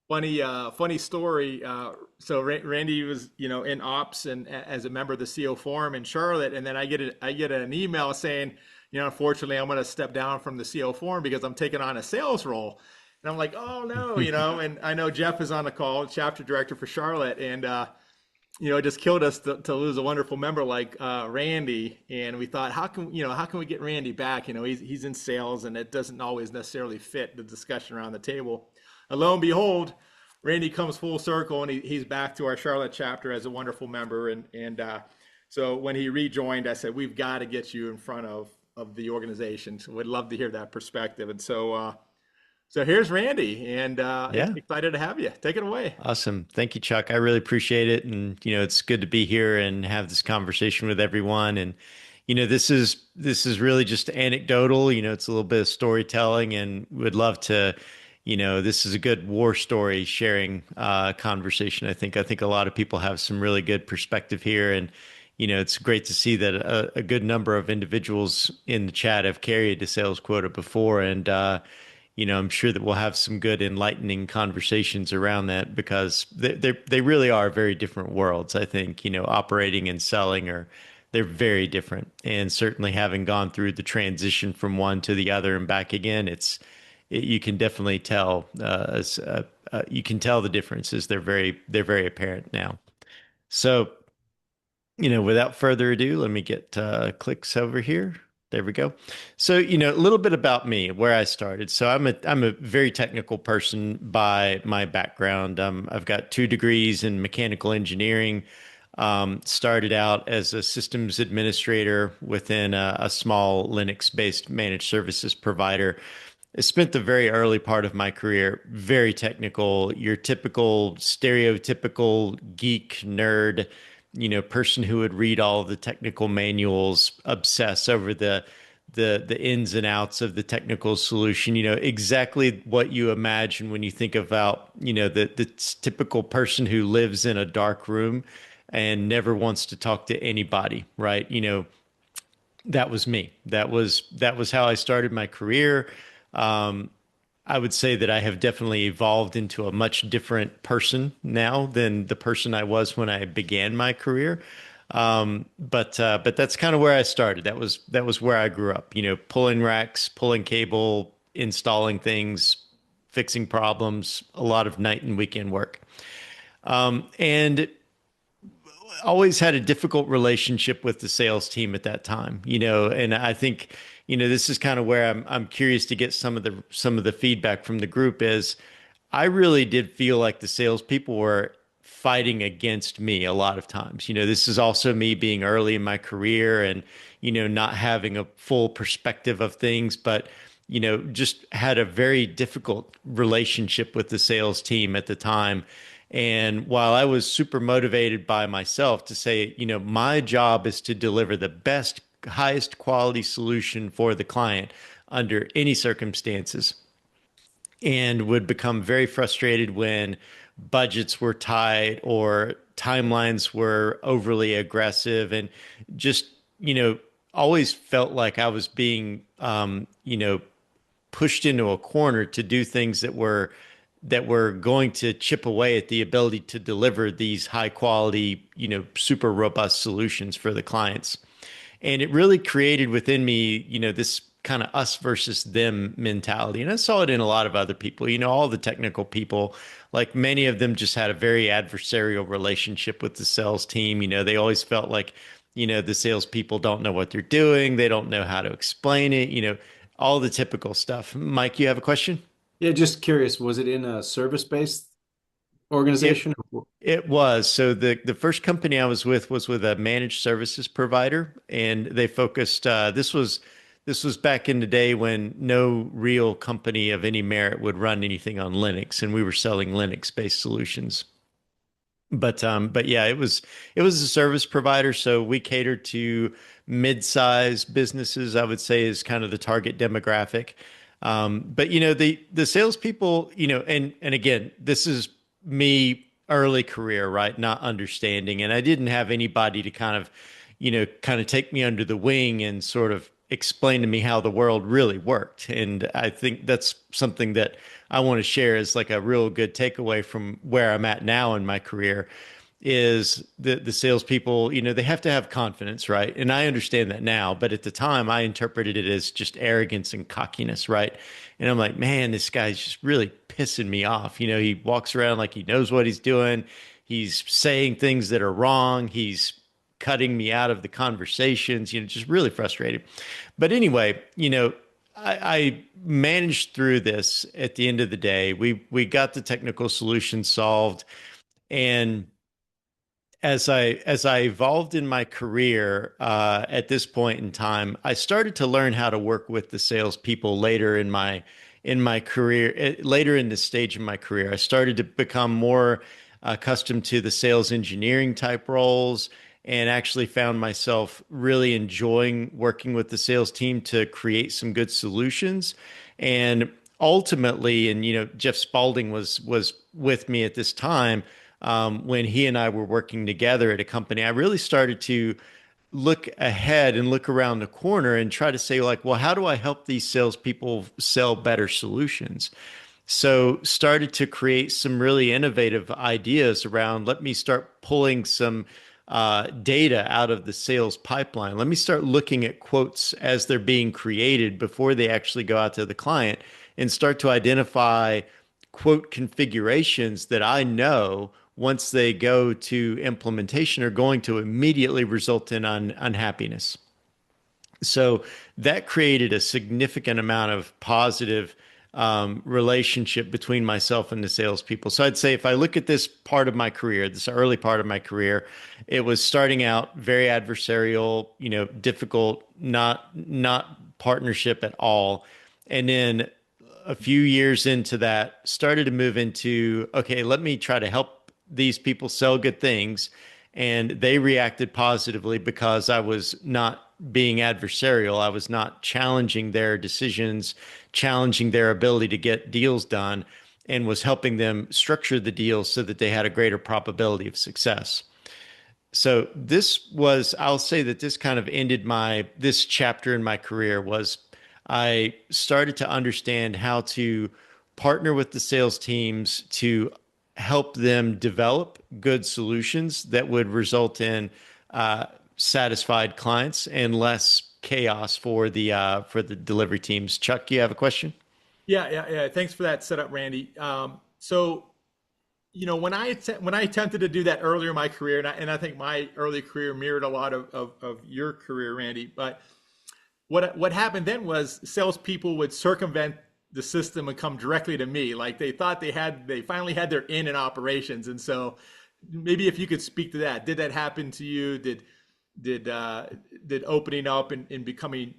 funny story. So Randy was, in ops and as a member of the CO Forum in Charlotte, and then I get an email saying, unfortunately, I'm going to step down from the CO Forum because I'm taking on a sales role. And I'm like, oh no, and I know Jeff is on the call, chapter director for Charlotte, and it just killed us to lose a wonderful member like Randy. And we thought, how can we get Randy back? He's in sales, and it doesn't always necessarily fit the discussion around the table. And lo and behold, Randy comes full circle, and he's back to our Charlotte chapter as a wonderful member. And so when he rejoined, I said, we've got to get you in front of the organization. So we'd love to hear that perspective. And so here's Randy, and Yeah. excited to have you. Take it away. Awesome. Thank you, Chuck. I really appreciate it. And, it's good to be here and have this conversation with everyone. And, this is really just anecdotal, it's a little bit of storytelling and would love to, this is a good war story sharing conversation. I think a lot of people have some really good perspective here. And, it's great to see that a good number of individuals in the chat have carried a sales quota before. And, I'm sure that we'll have some good enlightening conversations around that because they really are very different worlds. I think, operating and selling they're very different. And certainly having gone through the transition from one to the other and back again, you can definitely tell, you can tell the differences. They're very apparent now. So, without further ado, let me get clicks over here. There we go. So, a little bit about me, where I started. So, I'm a very technical person by my background. I've got 2 degrees in mechanical engineering. Started out as a systems administrator within a small Linux-based managed services provider. I spent the very early part of my career very technical, your typical stereotypical geek nerd, person who would read all the technical manuals, obsess over the ins and outs of the technical solution, exactly what you imagine when you think about, the typical person who lives in a dark room and never wants to talk to anybody, right? That was me. That was how I started my career. Um, I would say that I have definitely evolved into a much different person now than the person I was when I began my career. But that's kind of where I started. That was where I grew up. Pulling racks, pulling cable, installing things, fixing problems, a lot of night and weekend work. And always had a difficult relationship with the sales team at that time, and I think, this is kind of where I'm curious to get some of the feedback from the group is I really did feel like the salespeople were fighting against me a lot of times. This is also me being early in my career and, not having a full perspective of things, but just had a very difficult relationship with the sales team at the time. And while I was super motivated by myself to say, my job is to deliver the best, highest quality solution for the client under any circumstances, and would become very frustrated when budgets were tight or timelines were overly aggressive and just, always felt like I was being, pushed into a corner to do things that were going to chip away at the ability to deliver these high quality, super robust solutions for the clients. And it really created within me, this kind of us versus them mentality. And I saw it in a lot of other people, all the technical people, like many of them just had a very adversarial relationship with the sales team. They always felt like, the salespeople don't know what they're doing. They don't know how to explain it, all the typical stuff. Mike, you have a question? Yeah, just curious, was it in a service-based It organization? it was. So the first company I was with a managed services provider, and they focused. This was back in the day when no real company of any merit would run anything on Linux, and we were selling Linux-based solutions. But yeah, it was a service provider, so we catered to mid-sized businesses. I would say is kind of the target demographic. But the salespeople, and again, this is me early career, right? Not understanding, and I didn't have anybody to kind of take me under the wing and sort of explain to me how the world really worked. And I think that's something that I want to share as like a real good takeaway from where I'm at now in my career is the salespeople, they have to have confidence, right? And I understand that now, but at the time I interpreted it as just arrogance and cockiness, right? And I'm like, man, this guy's just really pissing me off. He walks around like he knows what he's doing. He's saying things that are wrong. He's cutting me out of the conversations, just really frustrated. But anyway, I managed through this at the end of the day. We got the technical solution solved. And as I evolved in my career, at this point in time, I started to learn how to work with the salespeople later in my career. Later in this stage of my career, I started to become more accustomed to the sales engineering type roles, and actually found myself really enjoying working with the sales team to create some good solutions. And ultimately, and Jeff Spalding was with me at this time, when he and I were working together at a company. I really started to look ahead and look around the corner and try to say, like, well, how do I help these salespeople sell better solutions? So started to create some really innovative ideas around, let me start pulling some data out of the sales pipeline. Let me start looking at quotes as they're being created before they actually go out to the client, and start to identify quote configurations that I know once they go to implementation are going to immediately result in unhappiness. So that created a significant amount of positive relationship between myself and the salespeople. So I'd say if I look at this part of my career, this early part of my career, it was starting out very adversarial, difficult, not partnership at all. And then a few years into that, started to move into, okay, let me try to help these people sell good things. And they reacted positively because I was not being adversarial. I was not challenging their decisions, challenging their ability to get deals done, and was helping them structure the deals so that they had a greater probability of success. So I'll say that this kind of ended this chapter in my career. Was I started to understand how to partner with the sales teams to help them develop good solutions that would result in satisfied clients and less chaos for the delivery teams. Chuck, you have a question? Yeah. Thanks for that setup, Randy. So, when I attempted to do that earlier in my career, and I think my early career mirrored a lot of your career, Randy. But what happened then was salespeople would circumvent the system and come directly to me, like they thought they finally had their in operations. And so, maybe if you could speak to that, did that happen to you? Did opening up and becoming,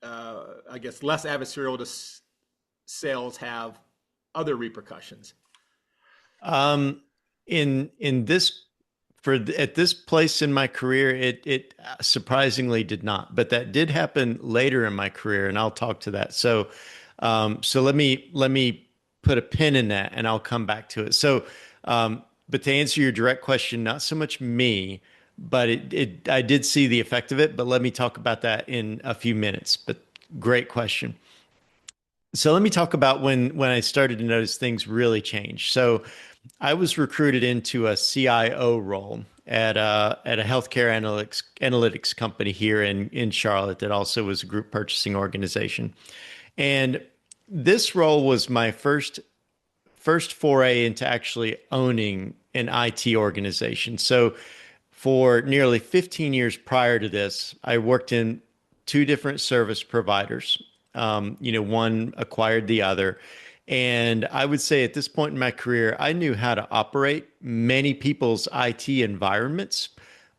I guess, less adversarial to sales have other repercussions? In this at this place in my career, it surprisingly did not, but that did happen later in my career, and I'll talk to that. So let me put a pin in that, and I'll come back to it. But to answer your direct question, not so much me, but I did see the effect of it. But let me talk about that in a few minutes. But great question. So let me talk about when I started to notice things really change. So I was recruited into a CIO role at a healthcare analytics company here in Charlotte that also was a group purchasing organization. And this role was my first foray into actually owning an IT organization. So for nearly 15 years prior to this, I worked in two different service providers. One acquired the other. And I would say at this point in my career, I knew how to operate many people's IT environments,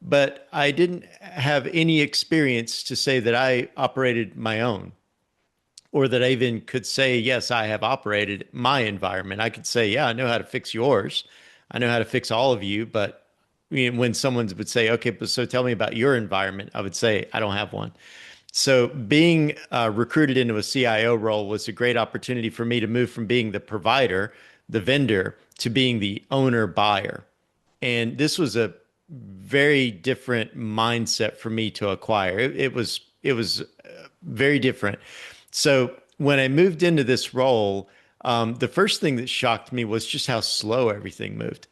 but I didn't have any experience to say that I operated my own, or that I even could say, yes, I have operated my environment. I could say, yeah, I know how to fix yours. I know how to fix all of you. But when someone would say, okay, but so tell me about your environment, I would say, I don't have one. So being recruited into a CIO role was a great opportunity for me to move from being the provider, the vendor, to being the owner buyer. And this was a very different mindset for me to acquire. It was very different. So when I moved into this role, the first thing that shocked me was just how slow everything moved.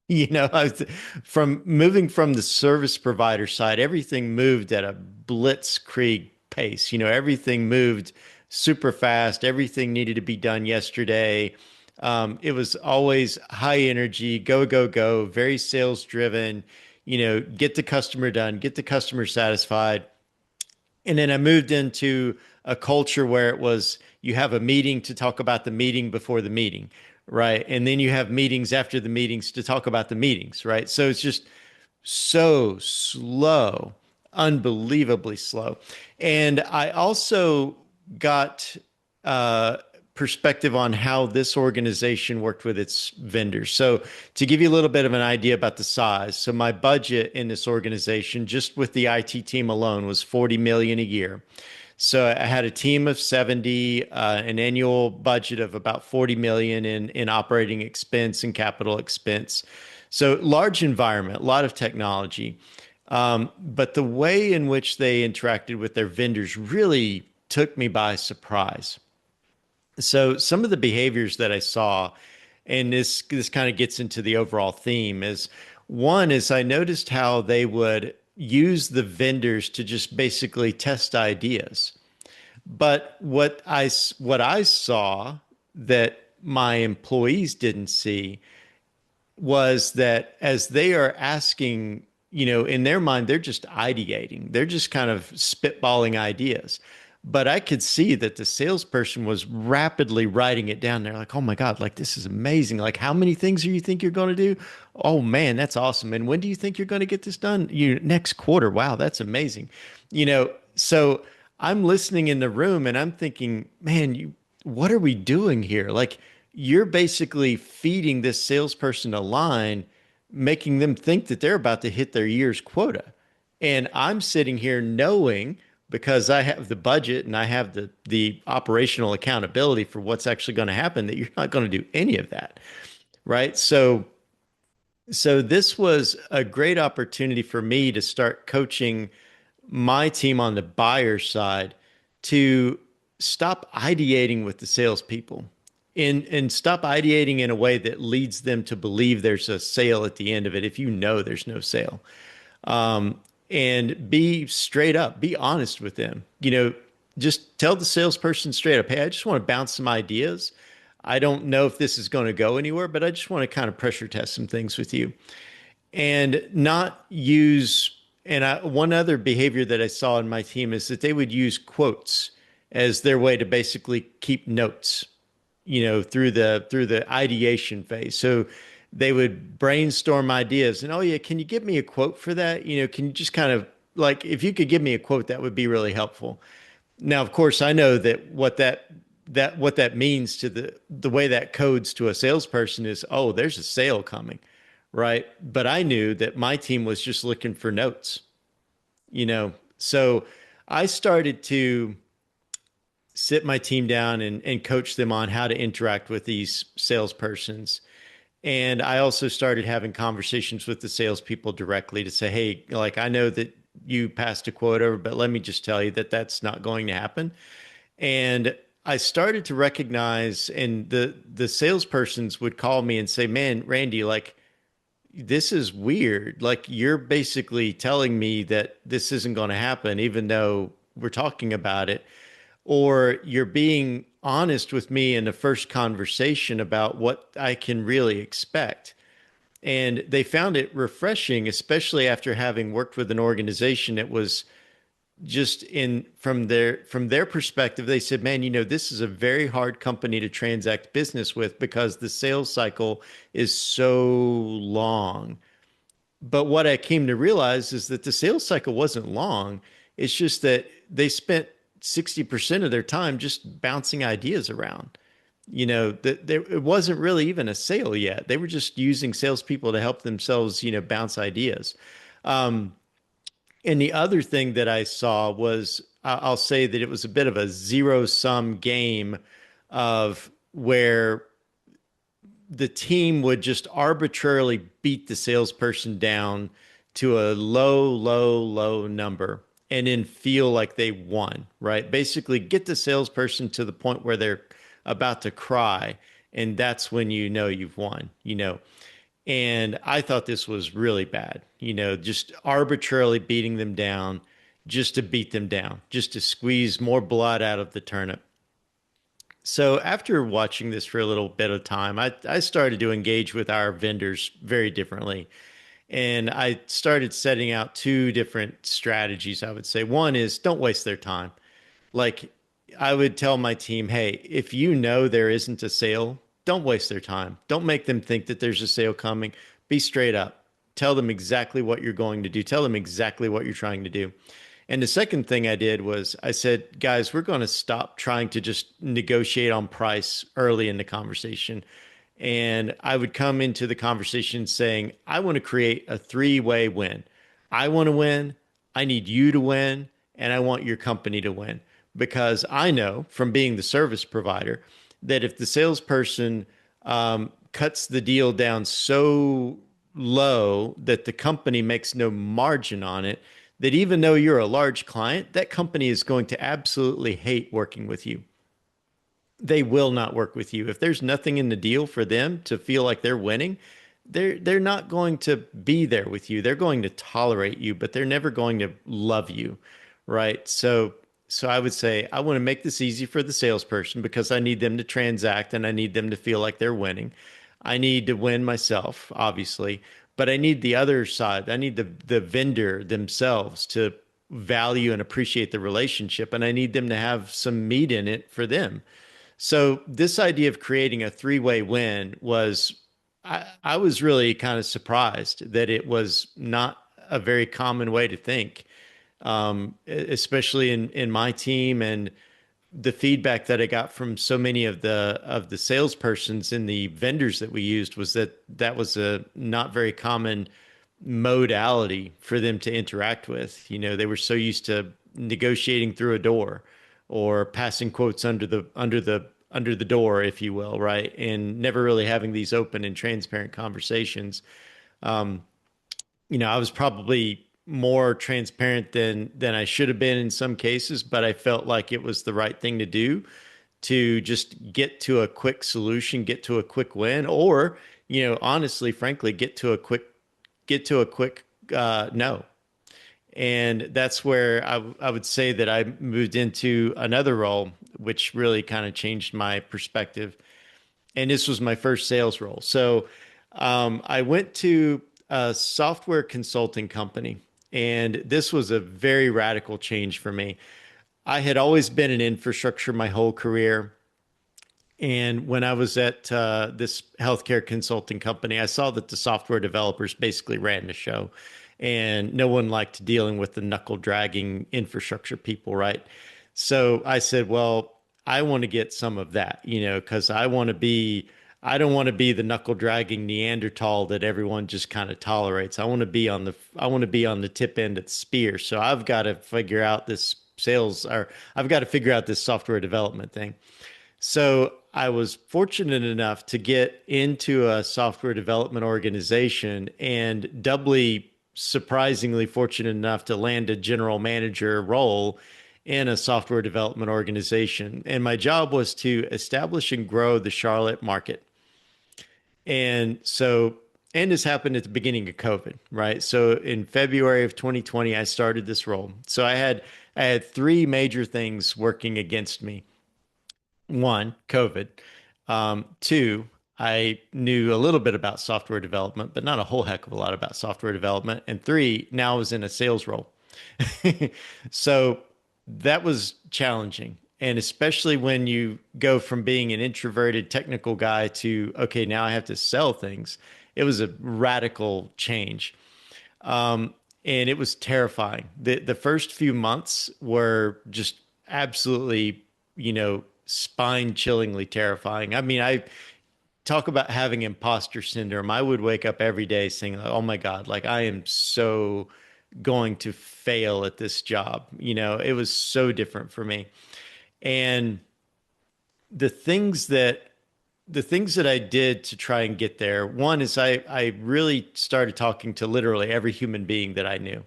I was from moving from the service provider side, everything moved at a blitzkrieg pace. Everything moved super fast. Everything needed to be done yesterday. It was always high energy, go, go, go, very sales driven, get the customer done, get the customer satisfied. And then I moved into a culture where it was you have a meeting to talk about the meeting before the meeting, right? And then you have meetings after the meetings to talk about the meetings, right? So it's just so slow, unbelievably slow. And I also got uh, perspective on how this organization worked with its vendors. So, to give you a little bit of an idea about the size, so my budget in this organization, just with the IT team alone, was 40 million a year. So I had a team of 70, an annual budget of about 40 million in operating expense and capital expense. So large environment, a lot of technology. But the way in which they interacted with their vendors really took me by surprise. So some of the behaviors that I saw, and this kind of gets into the overall theme, is one is I noticed how they would use the vendors to just basically test ideas. But what I saw that my employees didn't see was that as they are asking, in their mind, they're just ideating. They're just kind of spitballing ideas. But I could see that the salesperson was rapidly writing it down. They're like, oh my God, like this is amazing. Like, how many things do you think you're going to do? Oh man, that's awesome. And when do you think you're going to get this done? Next quarter. Wow, that's amazing. So I'm listening in the room and I'm thinking, man, what are we doing here? Like, you're basically feeding this salesperson a line, making them think that they're about to hit their year's quota. And I'm sitting here knowing because I have the budget and I have the operational accountability for what's actually going to happen that you're not going to do any of that. Right. So this was a great opportunity for me to start coaching my team on the buyer side to stop ideating with the salespeople and stop ideating in a way that leads them to believe there's a sale at the end of it if you know there's no sale. And be straight up, be honest with them. Just tell the salesperson straight up, hey, I just want to bounce some ideas. I don't know if this is going to go anywhere, but I just want to kind of pressure test some things with you and not use. One other behavior that I saw in my team is that they would use quotes as their way to basically keep notes, through the ideation phase. So they would brainstorm ideas and, oh yeah, can you give me a quote for that? Can you just kind of like, if you could give me a quote, that would be really helpful. Now, of course, I know that what that means to the way that codes to a salesperson is, oh, there's a sale coming, right? But I knew that my team was just looking for notes, So I started to sit my team down and coach them on how to interact with these salespersons. And I also started having conversations with the salespeople directly to say, hey, like, I know that you passed a quota, but let me just tell you that that's not going to happen. And I started to recognize, and the salespersons would call me and say, man, Randy, like, this is weird. Like, you're basically telling me that this isn't going to happen, even though we're talking about it. Or you're being honest with me in the first conversation about what I can really expect. And they found it refreshing, especially after having worked with an organization that was just in from their perspective. They said, man, this is a very hard company to transact business with because the sales cycle is so long. But what I came to realize is that the sales cycle wasn't long. It's just that they spent 60% of their time just bouncing ideas around. That it wasn't really even a sale yet. They were just using salespeople to help themselves, bounce ideas. And the other thing that I saw was, I'll say that it was a bit of a zero sum game of where the team would just arbitrarily beat the salesperson down to a low, low, low number. and then feel like they won, right? Basically, get the salesperson to the point where they're about to cry, and that's when you know you've won, you know. And I thought this was really bad, you know, just arbitrarily beating them down just to beat them down, just to squeeze more blood out of the turnip. So after watching this for a little bit of time, I started to engage with our vendors very differently. And I started setting out two different strategies, I would say. One is don't waste their time. Like I would tell my team, hey, if you know there isn't a sale, don't waste their time. Don't make them think that there's a sale coming. Be straight up. Tell them exactly what you're going to do. Tell them exactly what you're trying to do. And the second thing I did was I said, guys, we're going to stop trying to just negotiate on price early in the conversation. And I would come into the conversation saying, I want to create a three-way win. I want to win, I need you to win, and I want your company to win. Because I know from being the service provider that if the salesperson cuts the deal down so low that the company makes no margin on it, that even though you're a large client, that company is going to absolutely hate working with you. They will not work with you. If there's nothing in the deal for them to feel like they're winning, they're not going to be there with you. They're going to tolerate you, but they're never going to love you, right? So I would say I want to make this easy for the salesperson because I need them to transact and I need them to feel like they're winning. I need to win myself, obviously, but I need the other side. I need the vendor themselves to value and appreciate the relationship, and I need them to have some meat in it for them. So this idea of creating a three-way win was, I was really kind of surprised that it was not a very common way to think, especially in my team and the feedback that I got from so many of the salespersons and the vendors that we used was that that was a not very common modality for them to interact with. You know, they were so used to negotiating through a door or passing quotes under the door, if you will, right? And never really having these open and transparent conversations. You know, I was probably more transparent than I should have been in some cases, but I felt like it was the right thing to do to just get to a quick solution, get to a quick win, or, you know, honestly, frankly, get to a quick no. And that's where I would say that I moved into another role, which really kind of changed my perspective. And this was my first sales role. So I went to a software consulting company, and this was a very radical change for me. I had always been in infrastructure my whole career. And when I was at this healthcare consulting company, I saw that the software developers basically ran the show, and no one liked dealing with the knuckle dragging infrastructure people, right? So I said, well, I want to get some of that, you know, because I don't want to be the knuckle dragging Neanderthal that everyone just kind of tolerates. I want to be on the tip end of the spear. So I've got to figure out this sales, or I've got to figure out this software development thing. So I was fortunate enough to get into a software development organization and doubly surprisingly fortunate enough to land a general manager role in a software development organization. And my job was to establish and grow the Charlotte market. And so, and this happened at the beginning of COVID, right? So in February of 2020, I started this role. So I had three major things working against me. One, COVID. Two, I knew a little bit about software development, but not a whole heck of a lot about software development. And three, now I was in a sales role. So that was challenging. And especially when you go from being an introverted technical guy to, okay, now I have to sell things, it was a radical change. And it was terrifying. The first few months were just absolutely, you know, spine chillingly terrifying. I mean, I talk about having imposter syndrome. I would wake up every day saying, "Oh my God, like I am so going to fail at this job." You know, it was so different for me. And the things that the things that I did to try and get there, one is I really started talking to literally every human being that I knew.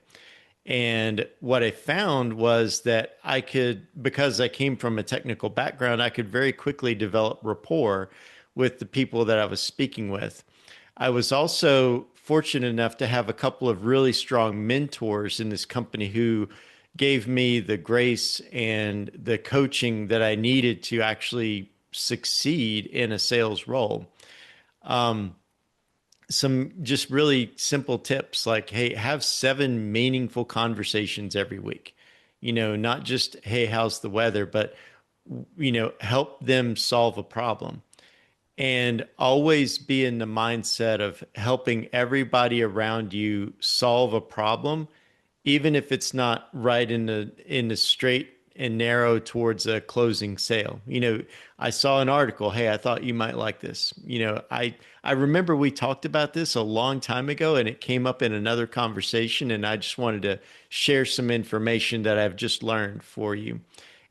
And what I found was that I could, because I came from a technical background, I could very quickly develop rapport with the people that I was speaking with. I was also fortunate enough to have a couple of really strong mentors in this company who gave me the grace and the coaching that I needed to actually succeed in a sales role. Some just really simple tips like, hey, have 7 meaningful conversations every week. Not just, hey, how's the weather, but, help them solve a problem, and always be in the mindset of helping everybody around you solve a problem, even if it's not right in the straight and narrow towards a closing sale. I saw an article, hey, I thought you might like this. I remember we talked about this a long time ago and it came up in another conversation, and I just wanted to share some information that I've just learned for you.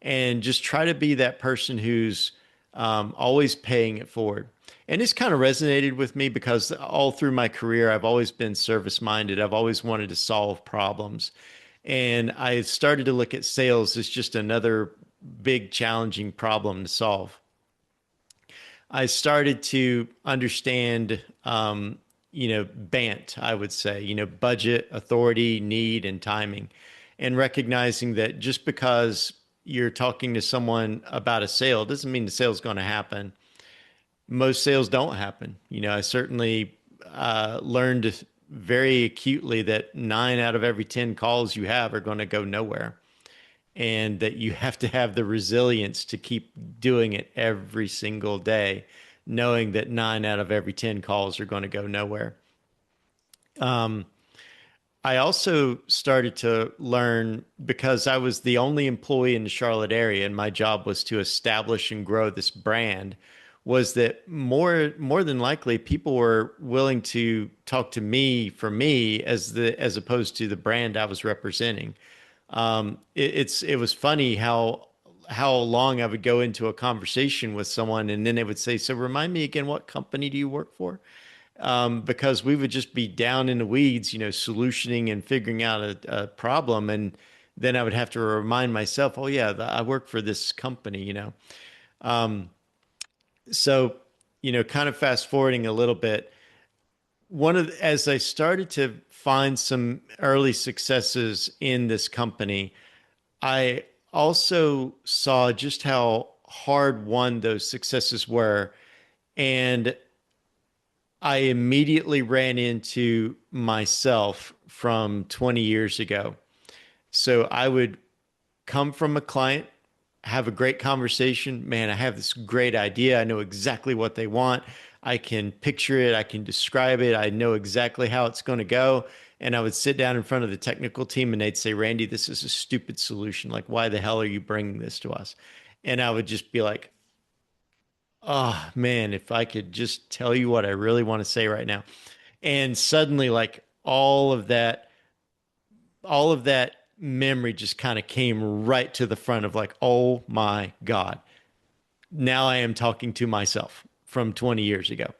And just try to be that person who's always paying it forward. And it's kind of resonated with me because all through my career, I've always been service minded. I've always wanted to solve problems. And I started to look at sales as just another big challenging problem to solve. I started to understand, BANT, I would say, budget, authority, need, and timing, and recognizing that just because you're talking to someone about a sale doesn't mean the sale is going to happen. Most sales don't happen. I certainly learned very acutely that 9 out of every 10 calls you have are going to go nowhere, and that you have to have the resilience to keep doing it every single day, knowing that 9 out of every 10 calls are going to go nowhere. I also started to learn, because I was the only employee in the Charlotte area and my job was to establish and grow this brand, was that more than likely people were willing to talk to me for me as opposed to the brand I was representing. It was funny how long I would go into a conversation with someone and then they would say, "So remind me again, what company do you work for?" Because we would just be down in the weeds, solutioning and figuring out a problem. And then I would have to remind myself, oh, yeah, I work for this company. So, kind of fast forwarding a little bit, as I started to find some early successes in this company, I also saw just how hard won those successes were. And I immediately ran into myself from 20 years ago. So I would come from a client, have a great conversation. Man, I have this great idea. I know exactly what they want. I can picture it. I can describe it. I know exactly how it's going to go. And I would sit down in front of the technical team and they'd say, "Randy, this is a stupid solution. Like, why the hell are you bringing this to us?" And I would just be like, oh man, if I could just tell you what I really want to say right now. And suddenly, like, all of that memory just kind of came right to the front of like, oh my God, now I am talking to myself from 20 years ago.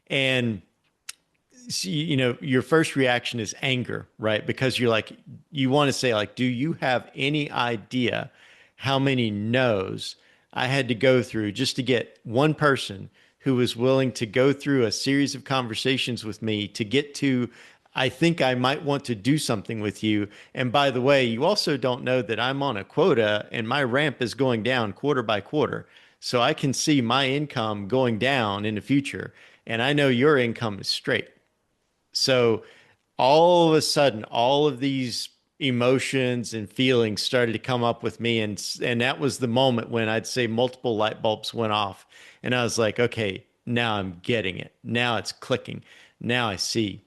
And your first reaction is anger, right? Because you want to say, like, do you have any idea how many no's I had to go through just to get one person who was willing to go through a series of conversations with me to get to, I think I might want to do something with you. And by the way, you also don't know that I'm on a quota and my ramp is going down quarter by quarter. So I can see my income going down in the future. And I know your income is straight. So all of a sudden, all of these emotions and feelings started to come up with me. And that was the moment when I'd say multiple light bulbs went off. And I was like, okay, now I'm getting it. Now it's clicking. Now I see.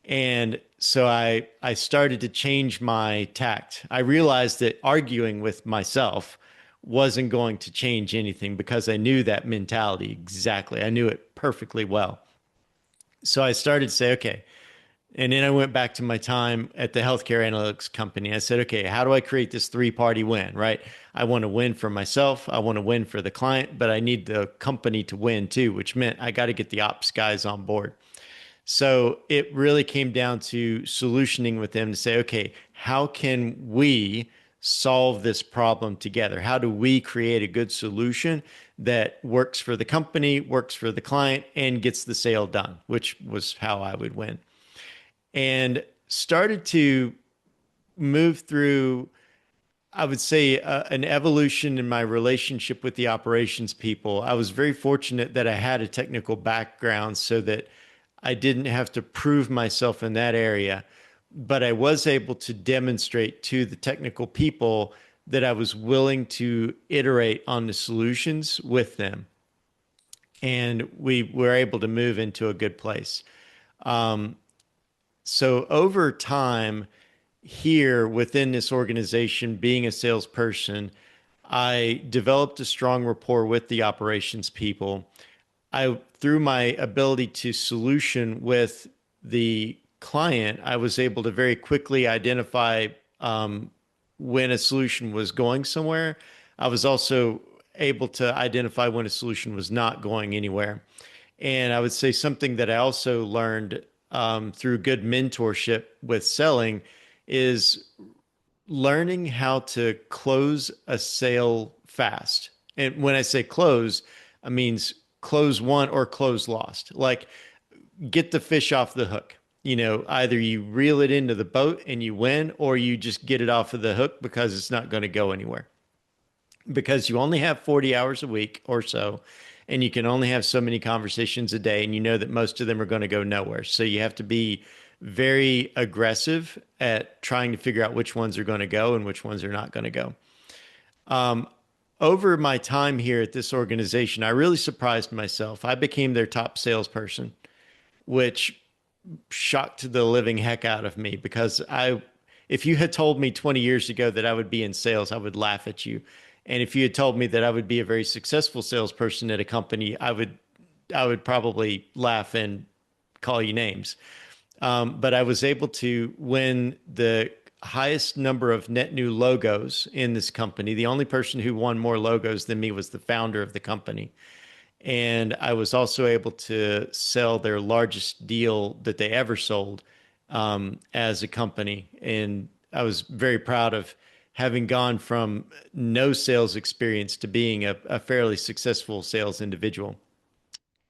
And so I started to change my tact. I realized that arguing with myself wasn't going to change anything because I knew that mentality exactly. I knew it perfectly well. So I started to say, okay. And then I went back to my time at the healthcare analytics company. I said, okay, how do I create this three-party win, right? I want to win for myself. I want to win for the client, but I need the company to win too, which meant I got to get the ops guys on board. So it really came down to solutioning with them to say, okay, how can we solve this problem together? How do we create a good solution that works for the company, works for the client, and gets the sale done, which was how I would win. And started to move through, I would say, an evolution in my relationship with the operations people. I was very fortunate that I had a technical background so that I didn't have to prove myself in that area, but I was able to demonstrate to the technical people that I was willing to iterate on the solutions with them. And we were able to move into a good place. So over time, here within this organization, being a salesperson, I developed a strong rapport with the operations people. Through my ability to solution with the client, I was able to very quickly identify when a solution was going somewhere. I was also able to identify when a solution was not going anywhere. And I would say something that I also learned through good mentorship with selling is learning how to close a sale fast. And when I say close, I means close one or close lost. Like get the fish off the hook. Either you reel it into the boat and you win, or you just get it off of the hook because it's not going to go anywhere. Because you only have 40 hours a week or so, and you can only have so many conversations a day, and you know that most of them are going to go nowhere. So you have to be very aggressive at trying to figure out which ones are going to go and which ones are not going to go. Over my time here at this organization, I really surprised myself. I became their top salesperson, which shocked the living heck out of me because if you had told me 20 years ago that I would be in sales, I would laugh at you. And if you had told me that I would be a very successful salesperson at a company, I would probably laugh and call you names. But I was able to win the highest number of net new logos in this company. The only person who won more logos than me was the founder of the company. And I was also able to sell their largest deal that they ever sold as a company. And I was very proud of having gone from no sales experience to being a fairly successful sales individual.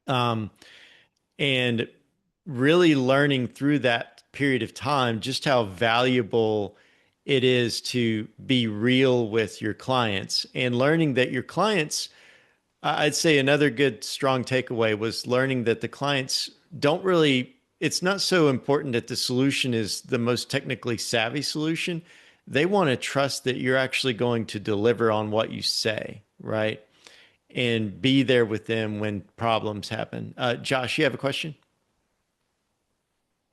Um, and really learning through that period of time just how valuable it is to be real with your clients and learning that your clients, I'd say another good strong takeaway was learning that the clients don't really, it's not so important that the solution is the most technically savvy solution. They want to trust that you're actually going to deliver on what you say, right? And be there with them when problems happen. Josh, you have a question?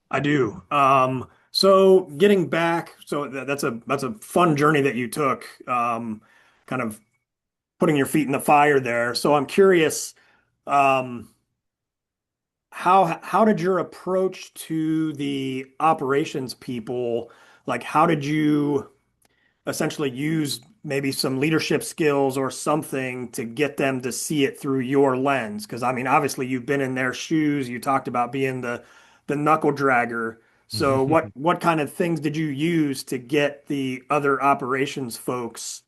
I do. So getting back, so that's a fun journey that you took, kind of putting your feet in the fire there. So I'm curious, um, how did your approach to the operations people, like how did you essentially use maybe some leadership skills or something to get them to see it through your lens? Because I mean, obviously you've been in their shoes. You talked about being the knuckle dragger. So what kind of things did you use to get the other operations folks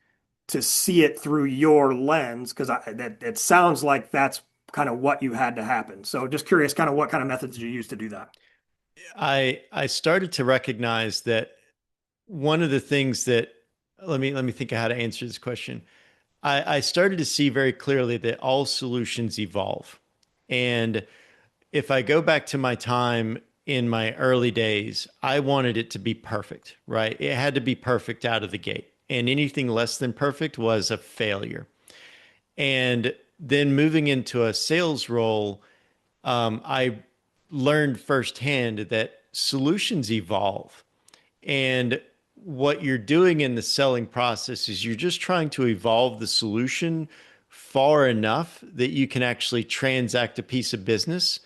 to see it through your lens? Because that it sounds like that's kind of what you had to happen. So just curious, kind of what kind of methods did you use to do that? I started to recognize that one of the things that let me think of how to answer this question. I started to see very clearly that all solutions evolve. And if I go back to my time in my early days, I wanted it to be perfect, right? It had to be perfect out of the gate. And anything less than perfect was a failure. And then moving into a sales role, I learned firsthand that solutions evolve. And what you're doing in the selling process is you're just trying to evolve the solution far enough that you can actually transact a piece of business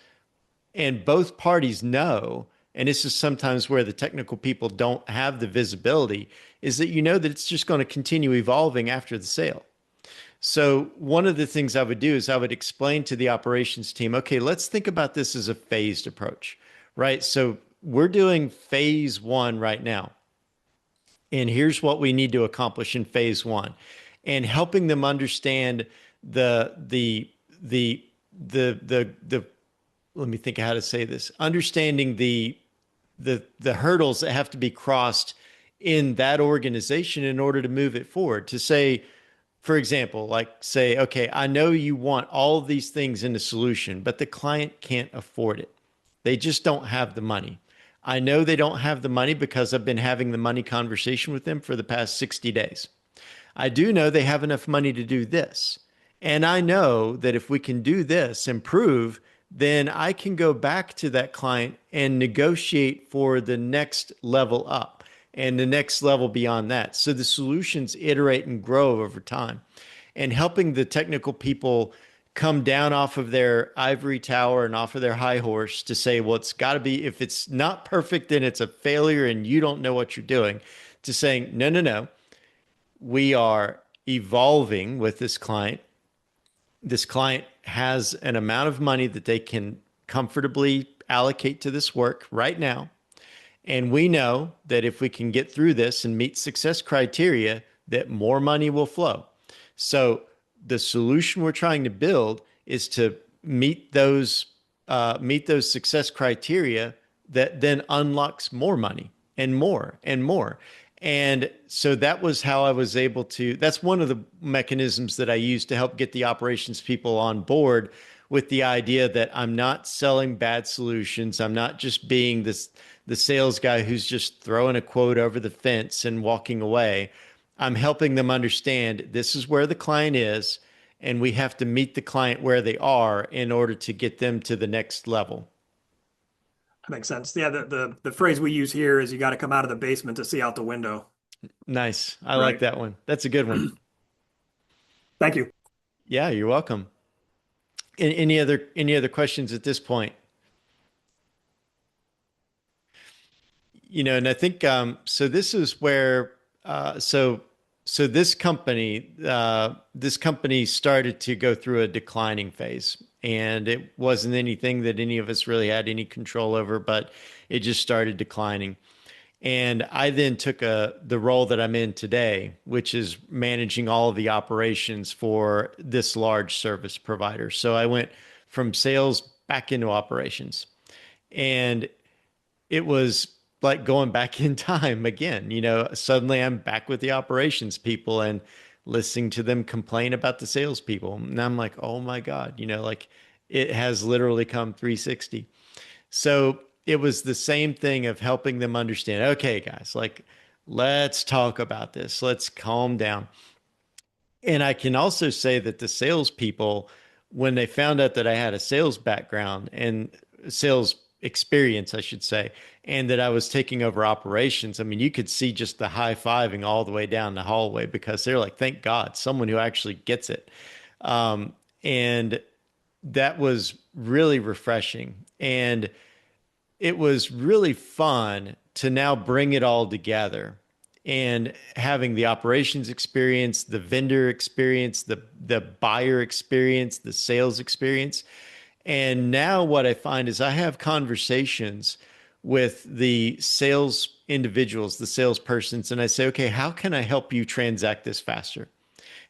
and both parties know, and this is sometimes where the technical people don't have the visibility, is that you know that it's just going to continue evolving after the sale. So one of the things I would do is I would explain to the operations team, okay, let's think about this as a phased approach, right? So we're doing phase one right now. And here's what we need to accomplish in phase one, and helping them understand the the let me think of how to say this, understanding the hurdles that have to be crossed in that organization in order to move it forward. To say, for example, like say, okay, I know you want all of these things in a solution, but the client can't afford it. They just don't have the money. I know they don't have the money because I've been having the money conversation with them for the past 60 days. I do know they have enough money to do this. And I know that if we can do this, improve, then I can go back to that client and negotiate for the next level up and the next level beyond that. So the solutions iterate and grow over time, and helping the technical people come down off of their ivory tower and off of their high horse to say, well, it's got to be, if it's not perfect, then it's a failure and you don't know what you're doing, to saying, no, no, no, we are evolving with this client. This client has an amount of money that they can comfortably allocate to this work right now. And we know that if we can get through this and meet success criteria, that more money will flow. So the solution we're trying to build is to meet those success criteria that then unlocks more money and more and more. And so that was how I was able to, that's one of the mechanisms that I used to help get the operations people on board with the idea that I'm not selling bad solutions. I'm not just being the sales guy who's just throwing a quote over the fence and walking away. I'm helping them understand this is where the client is, and we have to meet the client where they are in order to get them to the next level. That makes sense. Yeah, the phrase we use here is you got to come out of the basement to see out the window. Nice. I like Right. that one. That's a good one. Thank you. Yeah, you're welcome. Any other questions at this point? And I think so. This is where so this company started to go through a declining phase, and it wasn't anything that any of us really had any control over, but it just started declining. And I then took the role that I'm in today, which is managing all of the operations for this large service provider. So I went from sales back into operations. And it was like going back in time again. Suddenly I'm back with the operations people and listening to them complain about the salespeople. And I'm like, oh my God, like it has literally come 360. So it was the same thing of helping them understand, okay, guys, like, let's talk about this. Let's calm down. And I can also say that the salespeople, when they found out that I had a sales background and sales experience, I should say, and that I was taking over operations, I mean, you could see just the high fiving all the way down the hallway because they're like, thank God, someone who actually gets it. And that was really refreshing. And it was really fun to now bring it all together and having the operations experience, the vendor experience, the buyer experience, the sales experience. And now what I find is I have conversations with the sales individuals, the salespersons, and I say, okay, how can I help you transact this faster?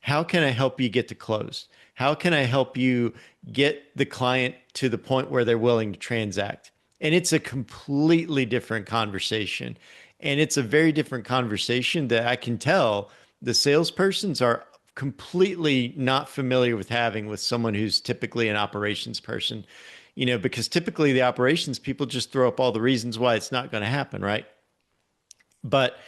How can I help you get to close? How can I help you get the client to the point where they're willing to transact? And it's a completely different conversation. And it's a very different conversation that I can tell the salespersons are completely not familiar with having with someone who's typically an operations person, because typically the operations people just throw up all the reasons why it's not going to happen, right? But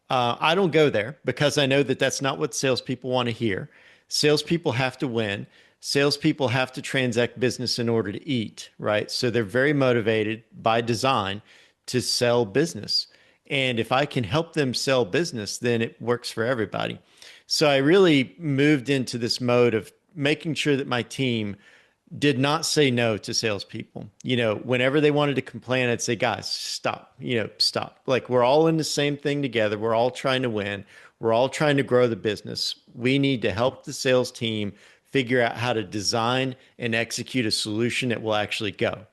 I don't go there because I know that that's not what salespeople want to hear. Salespeople have to win. Salespeople have to transact business in order to eat, right? So they're very motivated by design to sell business. And if I can help them sell business, then it works for everybody. So I really moved into this mode of making sure that my team did not say no to salespeople. Whenever they wanted to complain, I'd say, guys, stop, stop. Like, we're all in the same thing together. We're all trying to win. We're all trying to grow the business. We need to help the sales team figure out how to design and execute a solution that will actually go.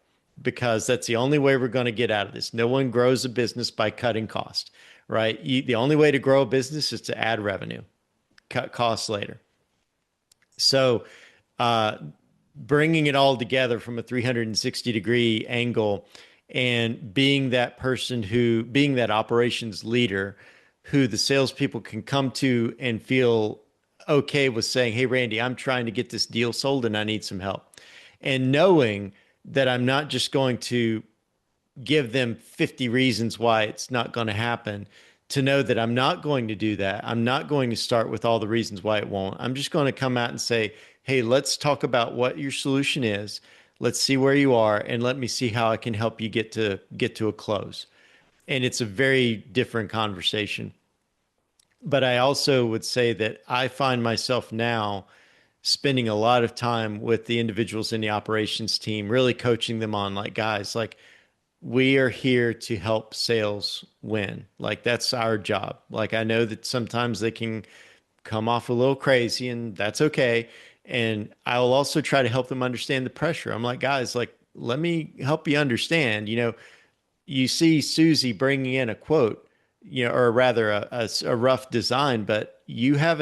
because that's the only way we're going to get out of this. No one grows a business by cutting cost, right? The only way to grow a business is to add revenue, cut costs later. So, uh, bringing it all together from a 360-degree angle and being that person who, being that operations leader who the salespeople can come to and feel okay with saying, hey, Randy, I'm trying to get this deal sold and I need some help. And knowing that I'm not just going to give them 50 reasons why it's not going to happen, to know that I'm not going to do that. I'm not going to start with all the reasons why it won't. I'm just going to come out and say, hey, let's talk about what your solution is. Let's see where you are and let me see how I can help you get to a close. And it's a very different conversation. But I also would say that I find myself now spending a lot of time with the individuals in the operations team, really coaching them on like, guys, like we are here to help sales win. Like that's our job. Like I know that sometimes they can come off a little crazy and that's okay. And I'll also try to help them understand the pressure. I'm like, guys, like, let me help you understand, you see Susie bringing in a quote, or rather a rough design, but you're not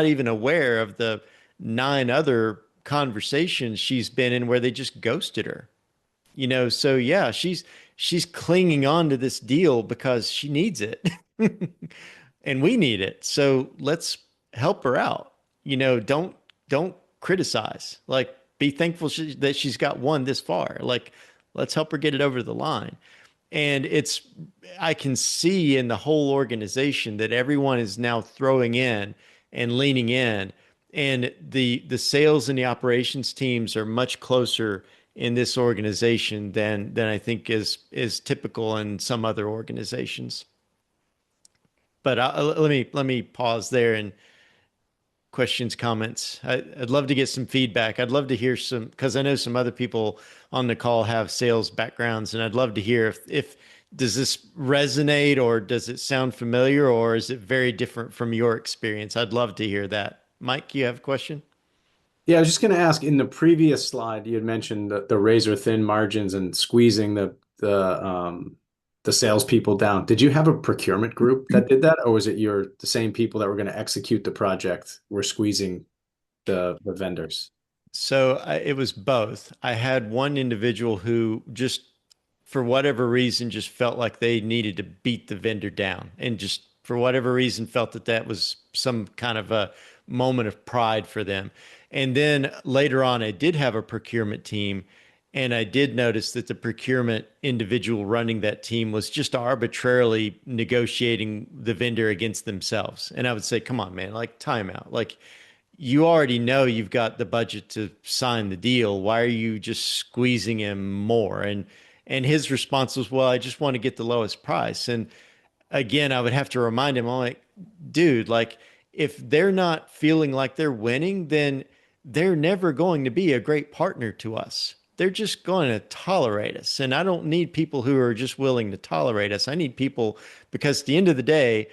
even aware of the 9 other conversations she's been in where they just ghosted her. So yeah, she's clinging on to this deal because she needs it. And we need it. So let's help her out. Don't criticize. Like be thankful that she's got one this far. Like let's help her get it over the line. And I can see in the whole organization that everyone is now throwing in and leaning in. And the sales and the operations teams are much closer in this organization than I think is typical in some other organizations. But let me pause there and questions, comments. I'd love to get some feedback. I'd love to hear some, because I know some other people on the call have sales backgrounds, and I'd love to hear if does this resonate or does it sound familiar or is it very different from your experience? I'd love to hear that. Mike, you have a question? Yeah, I was just going to ask, in the previous slide, you had mentioned the razor thin margins and squeezing the salespeople down. Did you have a procurement group that did that, or was it the same people that were going to execute the project were squeezing the vendors? So it was both. I had one individual who just, for whatever reason, just felt like they needed to beat the vendor down and just for whatever reason felt that that was some kind of a moment of pride for them. And then later on, I did have a procurement team. And I did notice that the procurement individual running that team was just arbitrarily negotiating the vendor against themselves. And I would say, come on, man, like timeout. Like you already know you've got the budget to sign the deal. Why are you just squeezing him more? And his response was, well, I just want to get the lowest price. And again, I would have to remind him, I'm like, dude, like if they're not feeling like they're winning, then they're never going to be a great partner to us. They're just going to tolerate us. And I don't need people who are just willing to tolerate us. I need people because at the end of the day,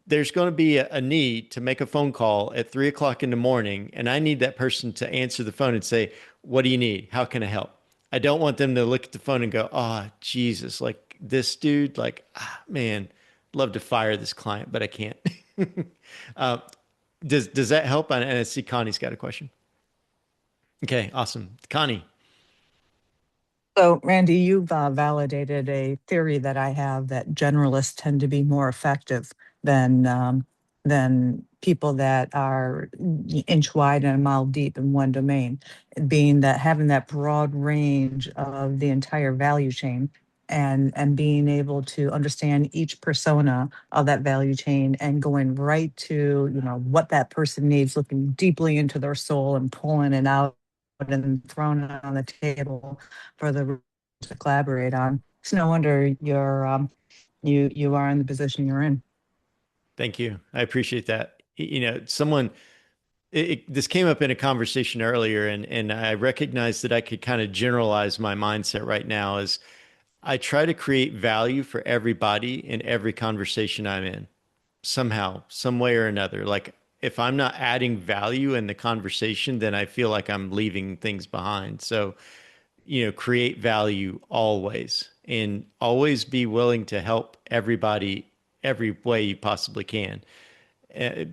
there's going to be a need to make a phone call at 3 o'clock in the morning. And I need that person to answer the phone and say, what do you need? How can I help? I don't want them to look at the phone and go, oh, Jesus, like this dude, like, man, love to fire this client, but I can't. uh, does that help? And I see Connie's got a question. Okay, awesome. Connie. So, Randy, you've validated a theory that I have that generalists tend to be more effective than than people that are inch wide and a mile deep in one domain. Being that having that broad range of the entire value chain and being able to understand each persona of that value chain and going right to what that person needs, looking deeply into their soul and pulling it out and throwing it on the table for the to collaborate on. It's no wonder you are in the position you're in. Thank you. I appreciate that. Someone, this came up in a conversation earlier, and I recognized that I could kind of generalize my mindset right now as I try to create value for everybody in every conversation I'm in, somehow, some way or another. Like if I'm not adding value in the conversation, then I feel like I'm leaving things behind. So create value always, and always be willing to help everybody every way you possibly can. Uh,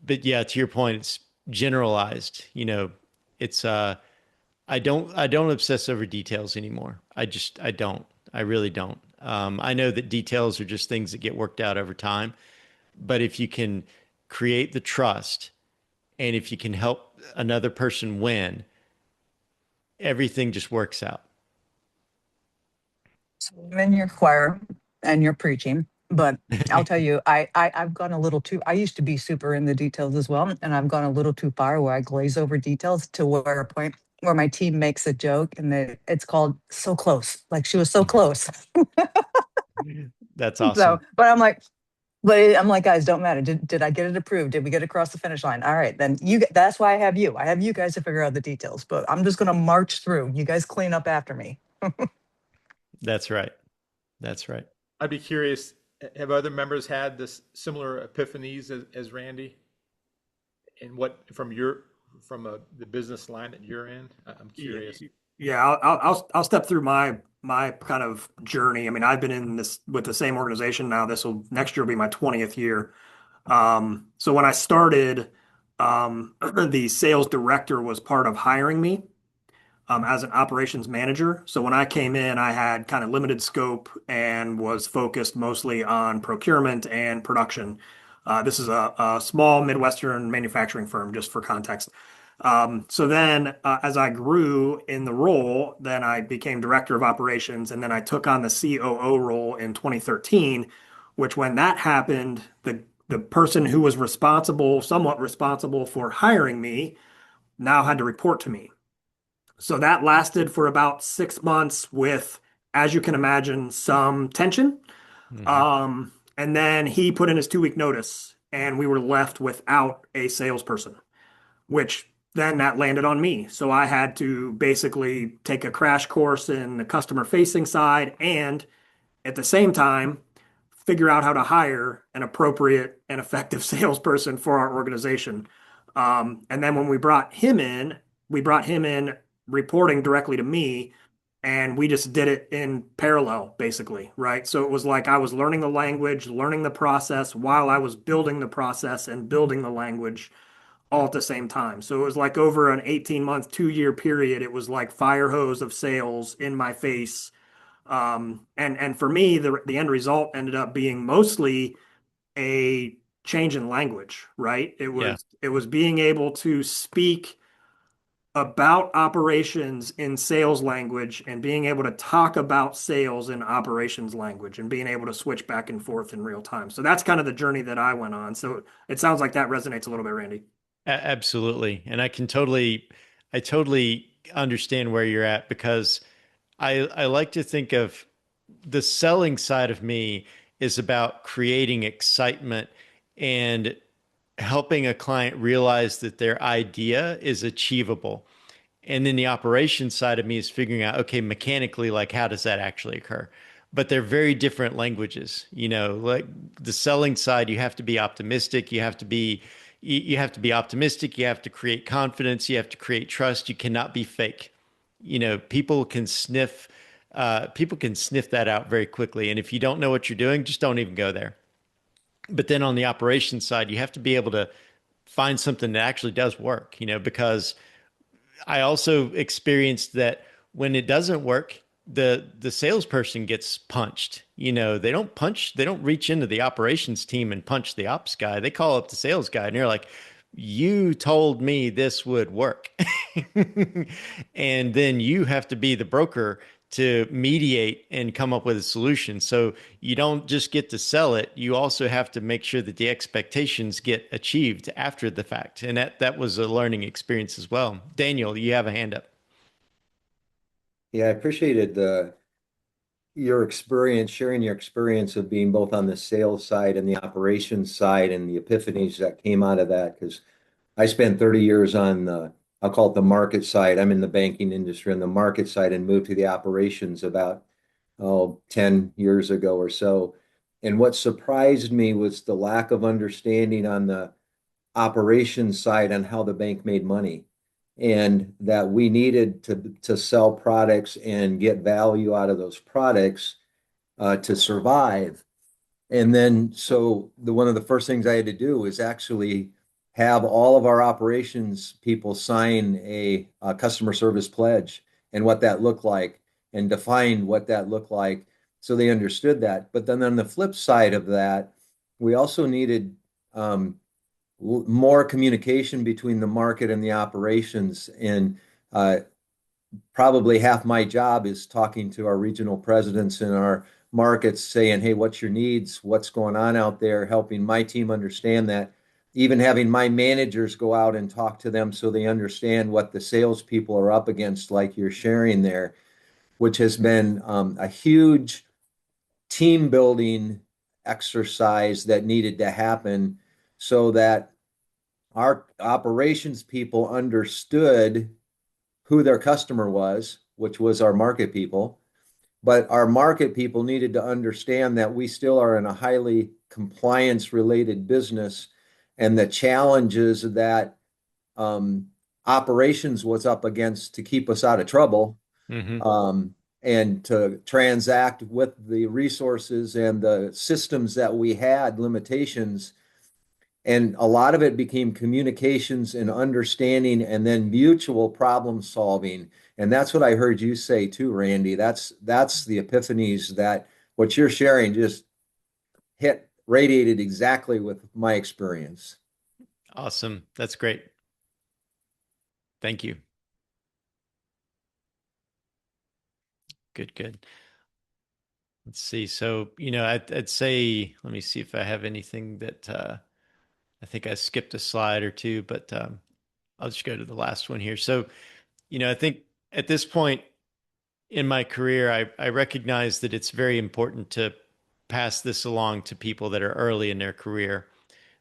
but yeah, to your point, it's generalized. It's I don't obsess over details anymore. I don't. I really don't. I know that details are just things that get worked out over time, but if you can create the trust and if you can help another person win, everything just works out. So I'm in your choir and you're preaching, but I'll tell you, I've gone a little too. I used to be super in the details as well, and I've gone a little too far where I glaze over details to where a point where my team makes a joke and it's called so close, like she was so close. That's So, awesome. but I'm like, guys, don't matter. Did I get it approved? Did we get across the finish line? All right, then that's why I have you. I have you guys to figure out the details, but I'm just gonna march through. You guys clean up after me. That's right. That's right. I'd be curious, have other members had this similar epiphanies as Randy? And what the business line that you're in? I'm curious. Yeah, I'll step through my kind of journey. I mean, I've been in this with the same organization now. Next year will be my 20th year. So when I started, the sales director was part of hiring me as an operations manager. So when I came in, I had kind of limited scope and was focused mostly on procurement and production. This is a small Midwestern manufacturing firm, just for context. So then, as I grew in the role, then I became director of operations, and then I took on the COO role in 2013, which when that happened, the person who was somewhat responsible for hiring me, now had to report to me. So that lasted for about 6 months with, as you can imagine, some tension. Hmm. And then he put in his 2 week notice, and we were left without a salesperson, which then that landed on me. So I had to basically take a crash course in the customer facing side and at the same time figure out how to hire an appropriate and effective salesperson for our organization. And then when we brought him in reporting directly to me, and we just did it in parallel, basically, right? So it was like I was learning the language, learning the process while I was building the process and building the language all at the same time. So it was like over an 18-month, 2 year period, it was like fire hose of sales in my face. And for me, the end result ended up being mostly a change in language, right? Yeah. It was being able to speak about operations in sales language and being able to talk about sales in operations language and being able to switch back and forth in real time. So that's kind of the journey that I went on. So it sounds like that resonates a little bit, Randy. Absolutely. And I totally understand where you're at, because I like to think of the selling side of me is about creating excitement and helping a client realize that their idea is achievable. And then the operations side of me is figuring out, okay, mechanically, like, how does that actually occur? But they're very different languages. Like the selling side, you have to be optimistic. You have to be optimistic. You have to create confidence. You have to create trust. You cannot be fake. People can sniff that out very quickly. And if you don't know what you're doing, just don't even go there. But then on the operations side, you have to be able to find something that actually does work, because I also experienced that when it doesn't work, the salesperson gets punched. They don't reach into the operations team and punch the ops guy. They call up the sales guy and they're like, "You told me this would work." And then you have to be the broker to mediate and come up with a solution. So you don't just get to sell it, you also have to make sure that the expectations get achieved after the fact. And that was a learning experience as well. Daniel, you have a hand up. Yeah, I appreciated your experience, sharing your experience of being both on the sales side and the operations side and the epiphanies that came out of that. Because I spent 30 years on I'll call it the market side. I'm in the banking industry on the market side and moved to the operations about, 10 years ago or so. And what surprised me was the lack of understanding on the operations side on how the bank made money. and that we needed to sell products and get value out of those products to survive. And then, so one of the first things I had to do was actually have all of our operations people sign a customer service pledge and what that looked like and define what that looked like so they understood that. But then on the flip side of that, we also needed more communication between the market and the operations. And probably half my job is talking to our regional presidents in our markets saying, hey, what's your needs? What's going on out there? Helping my team understand that. Even having my managers go out and talk to them so they understand what the salespeople are up against, like you're sharing there, which has been a huge team building exercise that needed to happen so that our operations people understood who their customer was, which was our market people. But our market people needed to understand that we still are in a highly compliance related business and the challenges that operations was up against to keep us out of trouble. Mm-hmm. And to transact with the resources and the systems that we had limitations. And a lot of it became communications and understanding and then mutual problem solving. And that's what I heard you say too, Randy. That's the epiphanies that what you're sharing just radiated exactly with my experience. Awesome. That's great. Thank you. Good, good. Let's see. So, I'd say, let me see if I have anything that I think I skipped a slide or two, but I'll just go to the last one here. So, I think at this point in my career, I recognize that it's very important to pass this along to people that are early in their career,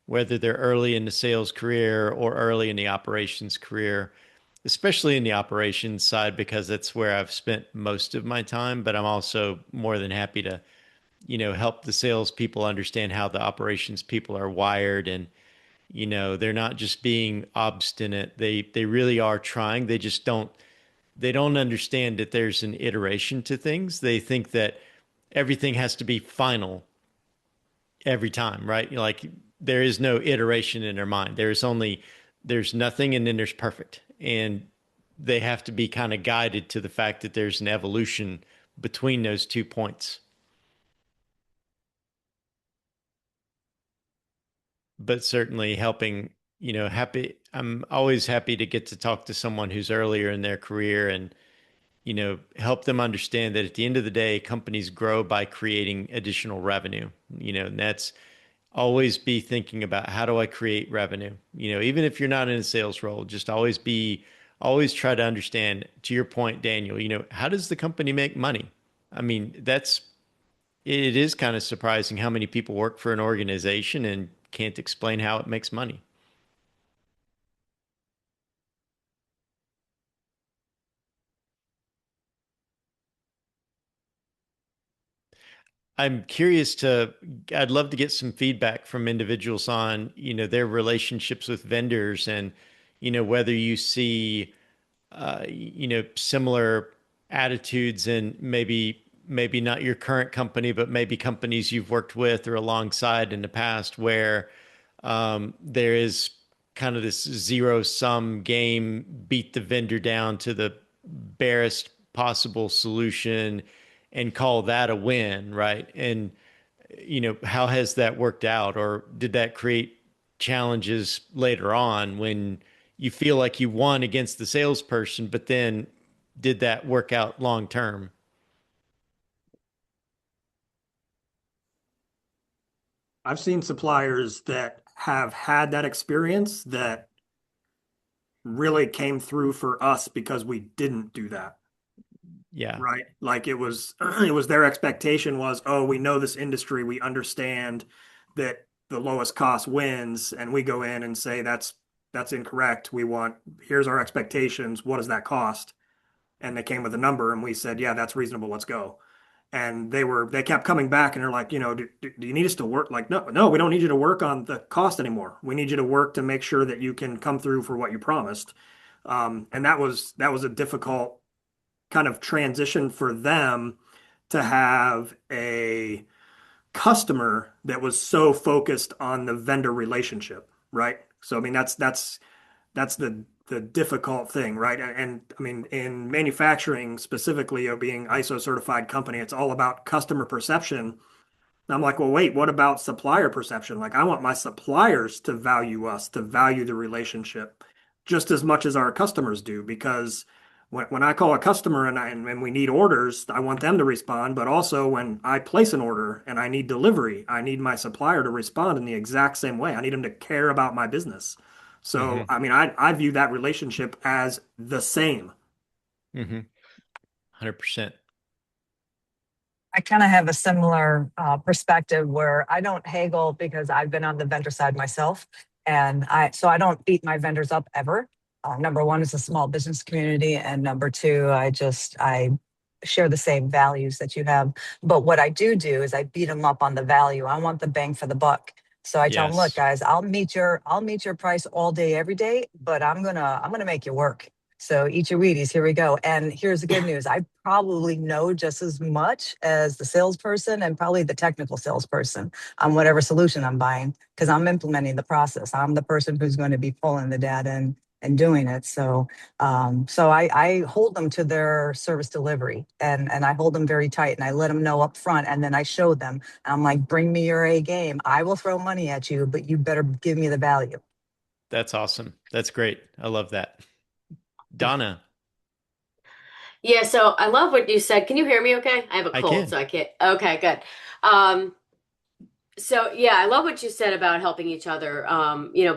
whether they're early in the sales career or early in the operations career, especially in the operations side, because that's where I've spent most of my time. But I'm also more than happy to, help the sales people understand how the operations people are wired. And, they're not just being obstinate. They really are trying. They don't understand that there's an iteration to things. They think that everything has to be final every time, right? Like there is no iteration in their mind. There's nothing and then there's perfect. And they have to be kind of guided to the fact that there's an evolution between those 2 points. But certainly helping, I'm always happy to get to talk to someone who's earlier in their career and, help them understand that at the end of the day, companies grow by creating additional revenue, and that's always be thinking about how do I create revenue? Even if you're not in a sales role, just always try to understand, to your point, Daniel, how does the company make money? I mean, it is kind of surprising how many people work for an organization and can't explain how it makes money. I'd love to get some feedback from individuals on, their relationships with vendors and, whether you see, similar attitudes and maybe not your current company, but maybe companies you've worked with or alongside in the past where there is kind of this zero sum game, beat the vendor down to the barest possible solution and call that a win, right? And, how has that worked out? Or did that create challenges later on when you feel like you won against the salesperson, but then did that work out long term? I've seen suppliers that have had that experience that really came through for us because we didn't do that. Yeah. Right. Like it was it was their expectation was, oh, we know this industry, we understand that the lowest cost wins, and we go in and say that's incorrect. Here's our expectations. What does that cost? And they came with a number and we said, yeah, that's reasonable. Let's go. And they kept coming back and they're like, do you need us to work? Like, no, we don't need you to work on the cost anymore. We need you to work to make sure that you can come through for what you promised. And that was a difficult kind of transition for them to have a customer that was so focused on the vendor relationship, right? So I mean that's the difficult thing, right? And I mean in manufacturing specifically, being ISO certified company, it's all about customer perception. And I'm like, well, wait, what about supplier perception? Like, I want my suppliers to value us, to value the relationship just as much as our customers do. Because when I call a customer and we need orders, I want them to respond. But also, when I place an order and I need delivery, I need my supplier to respond in the exact same way. I need them to care about my business. So, Mm-hmm. I mean, I view that relationship as the same. Mm-hmm. 100%. I kind of have a similar perspective where I don't haggle because I've been on the vendor side myself. And so I don't beat my vendors up ever. Number one, it's a small business community. And number two, I share the same values that you have. But what I do is I beat them up on the value. I want the bang for the buck. So I tell them, look, Yes. guys, I'll meet your price all day, every day, but I'm gonna make you work. So eat your Wheaties. Here we go. And here's the good news. I probably know just as much as the salesperson and probably the technical salesperson on whatever solution I'm buying because I'm implementing the process. I'm the person who's going to be pulling the data and doing it. So I hold them to their service delivery and I hold them very tight and I let them know up front and then I show them. I'm like, bring me your A game. I will throw money at you, but you better give me the value. That's awesome. That's great. I love that. Donna, Yeah, so I love what you said. Can you hear me okay? I have a I cold, can. so I can't. Okay, good. Um, so yeah, I love what you said about helping each other.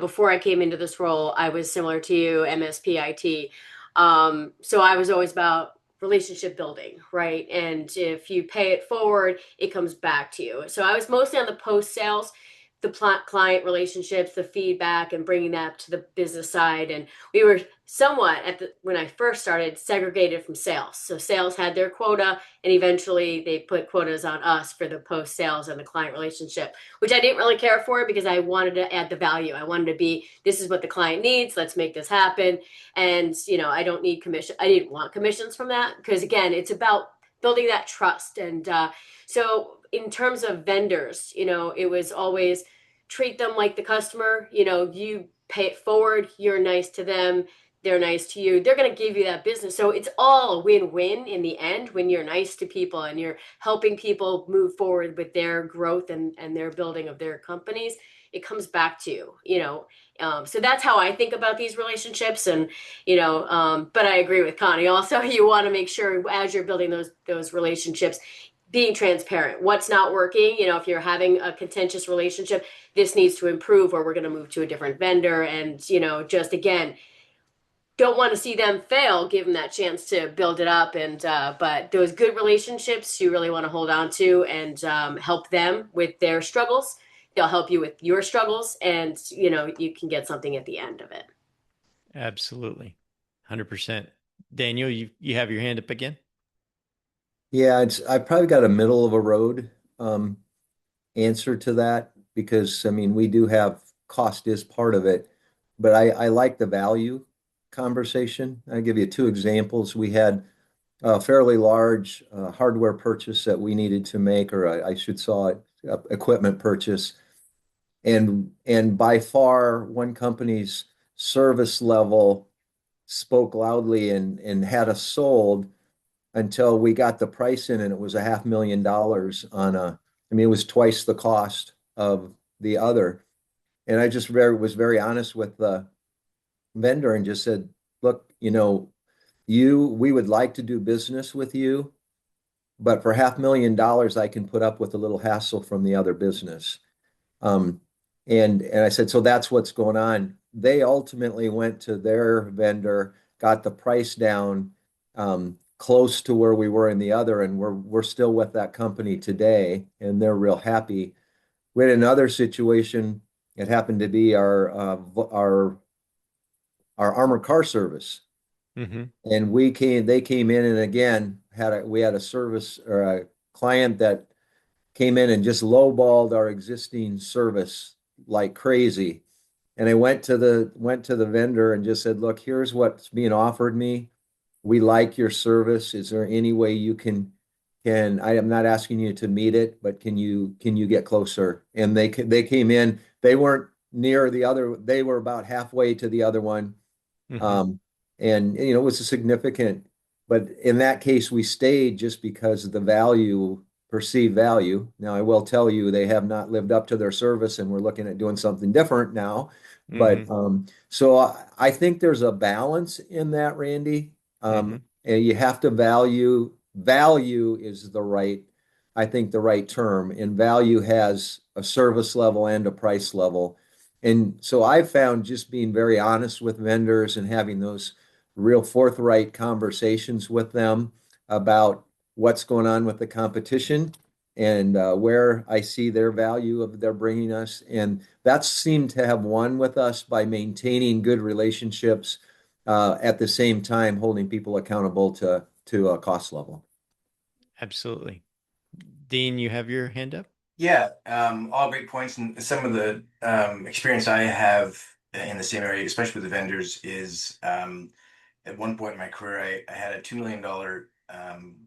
Before I came into this role, I was similar to you, MSPIT. So I was always about relationship building, right? And if you pay it forward, it comes back to you. So I was mostly on the post sales, the client relationships, the feedback, and bringing that to the business side. And we were somewhat when I first started segregated from sales. So sales had their quota, and eventually they put quotas on us for the post sales and the client relationship, which I didn't really care for because I wanted to add the value. I wanted to be, this is what the client needs, let's make this happen. And I don't need commission. I didn't want commissions from that because again, it's about building that trust. And so in terms of vendors, it was always treat them like the customer. You pay it forward, you're nice to them, they're nice to you, they're going to give you that business. So it's all a win-win in the end when you're nice to people and you're helping people move forward with their growth and their building of their companies. It comes back to you. So that's how I think about these relationships. And but I agree with Connie also. You want to make sure as you're building those relationships, being transparent, what's not working. If you're having a contentious relationship, this needs to improve or we're going to move to a different vendor. And just again, don't want to see them fail, give them that chance to build it up. And but those good relationships you really want to hold on to and help them with their struggles. They'll help you with your struggles, and you can get something at the end of it. Absolutely. 100%. Daniel, you have your hand up again? Yeah, I probably got a middle of a road answer to that because I mean we do have cost is part of it, but I like the value conversation. I'll give you two examples. We had a fairly large hardware purchase that we needed to make, or I should saw it, equipment purchase, and by far one company's service level spoke loudly and had us sold until we got the price in and it was a $500,000 on I mean, it was twice the cost of the other. And I just was very honest with the vendor and just said, look, we would like to do business with you, but for $500,000, I can put up with a little hassle from the other business. Um, and I said, so that's what's going on. They ultimately went to their vendor, got the price down, close to where we were in the other, and we're still with that company today, and they're real happy. We had another situation. It happened to be our armored car service, Mm-hmm. and they came in, and again we had a service or a client that came in and just lowballed our existing service like crazy. And I went to the vendor and just said, look, here's what's being offered me. We like your service. Is there any way you I am not asking you to meet it, but can you get closer? And they came in. They weren't near the other. They were about halfway to the other one. Hmm. Um, and it was a significant, but in that case, we stayed just because of the perceived value. Now, I will tell you, they have not lived up to their service, and we're looking at doing something different now. But Hmm. so I think there's a balance in that, Randy. Hmm. And you have to value is I think the right term, and value has a service level and a price level. And so I've found just being very honest with vendors and having those real forthright conversations with them about what's going on with the competition and where I see their value of their bringing us. And that seemed to have won with us by maintaining good relationships at the same time holding people accountable to a cost level. Absolutely. Dean, you have your hand up? Yeah, all great points. And some of the experience I have in the same area, especially with the vendors, is at one point in my career, I had a $2 million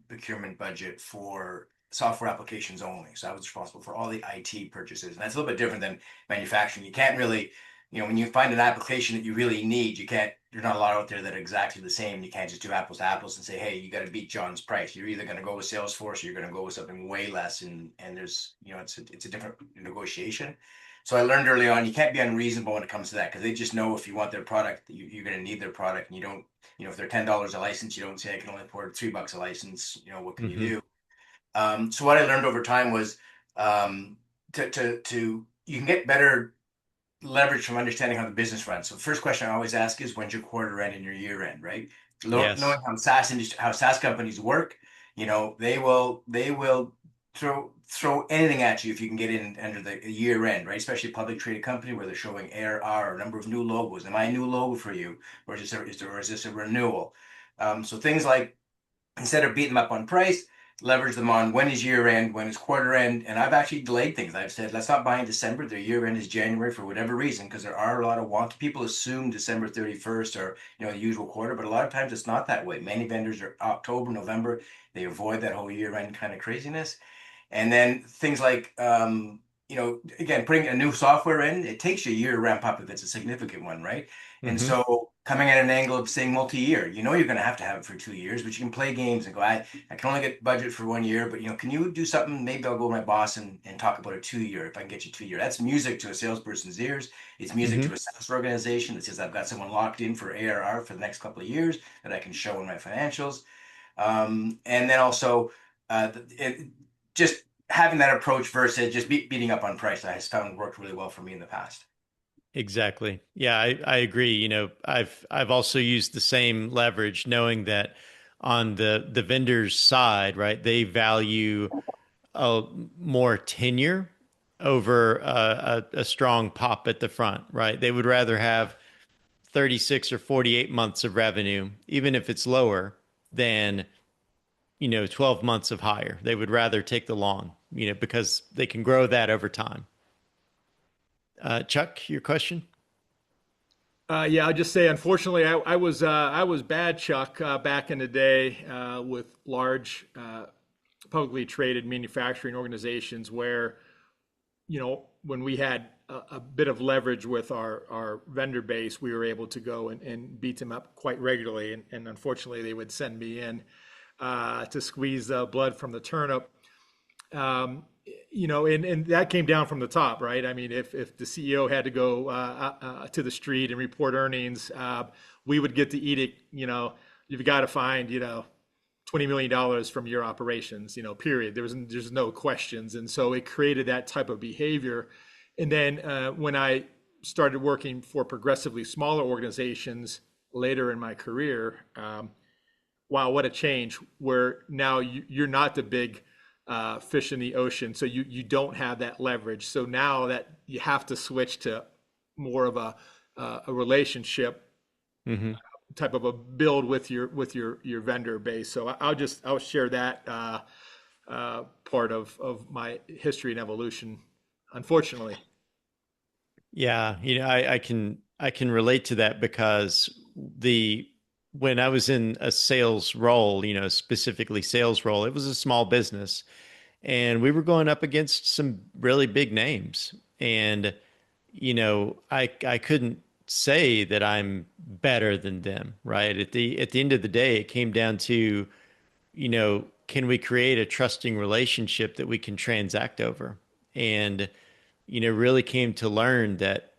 procurement budget for software applications only. So I was responsible for all the IT purchases. And that's a little bit different than manufacturing. You can't really, when you find an application that you really need, there's not a lot out there that are exactly the same. You can't just do apples to apples and say, hey, you got to beat John's price. You're either going to go with Salesforce or you're going to go with something way less. And there's, it's a different negotiation. So I learned early on, you can't be unreasonable when it comes to that because they just know if you want their product, you're going to need their product, and you don't, if they're $10 a license, you don't say I can only afford $3 a license. What can you Hmm. do? So what I learned over time was to you can get better leverage from understanding how the business runs. So the first question I always ask is when's your quarter end and your year end, right? Knowing Yes. how SaaS companies work, they will throw anything at you if you can get in under the year end, right? Especially a public traded company where they're showing ARR or number of new logos. Am I a new logo for you, or is this a renewal? So things like instead of beating them up on price, leverage them on when is year end, when is quarter end. And I've actually delayed things. I've said, let's not buy in December. Their year end is January for whatever reason, because there are a lot of wonky people assume December 31st or, the usual quarter, but a lot of times it's not that way. Many vendors are October, November. They avoid that whole year end kind of craziness. And then things like, again, putting a new software in, it takes you a year to ramp up if it's a significant one, right? And Hmm. so coming at an angle of saying multi-year, you're going to have it for 2 years, but you can play games and go, I can only get budget for 1 year, but can you do something? Maybe I'll go with my boss and talk about a 2 year if I can get you 2 year. That's music to a salesperson's ears. It's music Hmm. to a sales organization that says I've got someone locked in for ARR for the next couple of years that I can show in my financials. And then also just having that approach versus just beating up on price, I has found worked really well for me in the past. Exactly. Yeah, I agree. I've also used the same leverage, knowing that on the vendor's side, right, they value a more tenure over a strong pop at the front, right? They would rather have 36 or 48 months of revenue, even if it's lower, than 12 months of higher. They would rather take the long, because they can grow that over time. Chuck, your question? Yeah, I'll just say, unfortunately, I was bad, Chuck, back in the day with large publicly traded manufacturing organizations where, when we had a bit of leverage with our vendor base, we were able to go and beat them up quite regularly. And unfortunately, they would send me in to squeeze blood from the turnip. Um, and that came down from the top, right? I mean, if the CEO had to go to the street and report earnings, we would get the edict, you've got to find, $20 million from your operations, period. There's no questions. And so it created that type of behavior. And then when I started working for progressively smaller organizations later in my career, wow, what a change! Where now you're not the big fish in the ocean, so you don't have that leverage. So now that you have to switch to more of a relationship Hmm. type of a build with your vendor base. So I'll share that part of my history and evolution, unfortunately. Yeah, I can relate to that because the when I was in a sales role, specifically sales role, it was a small business and we were going up against some really big names. And I couldn't say that I'm better than them, right? At the end of the day, it came down to, can we create a trusting relationship that we can transact over? And really came to learn that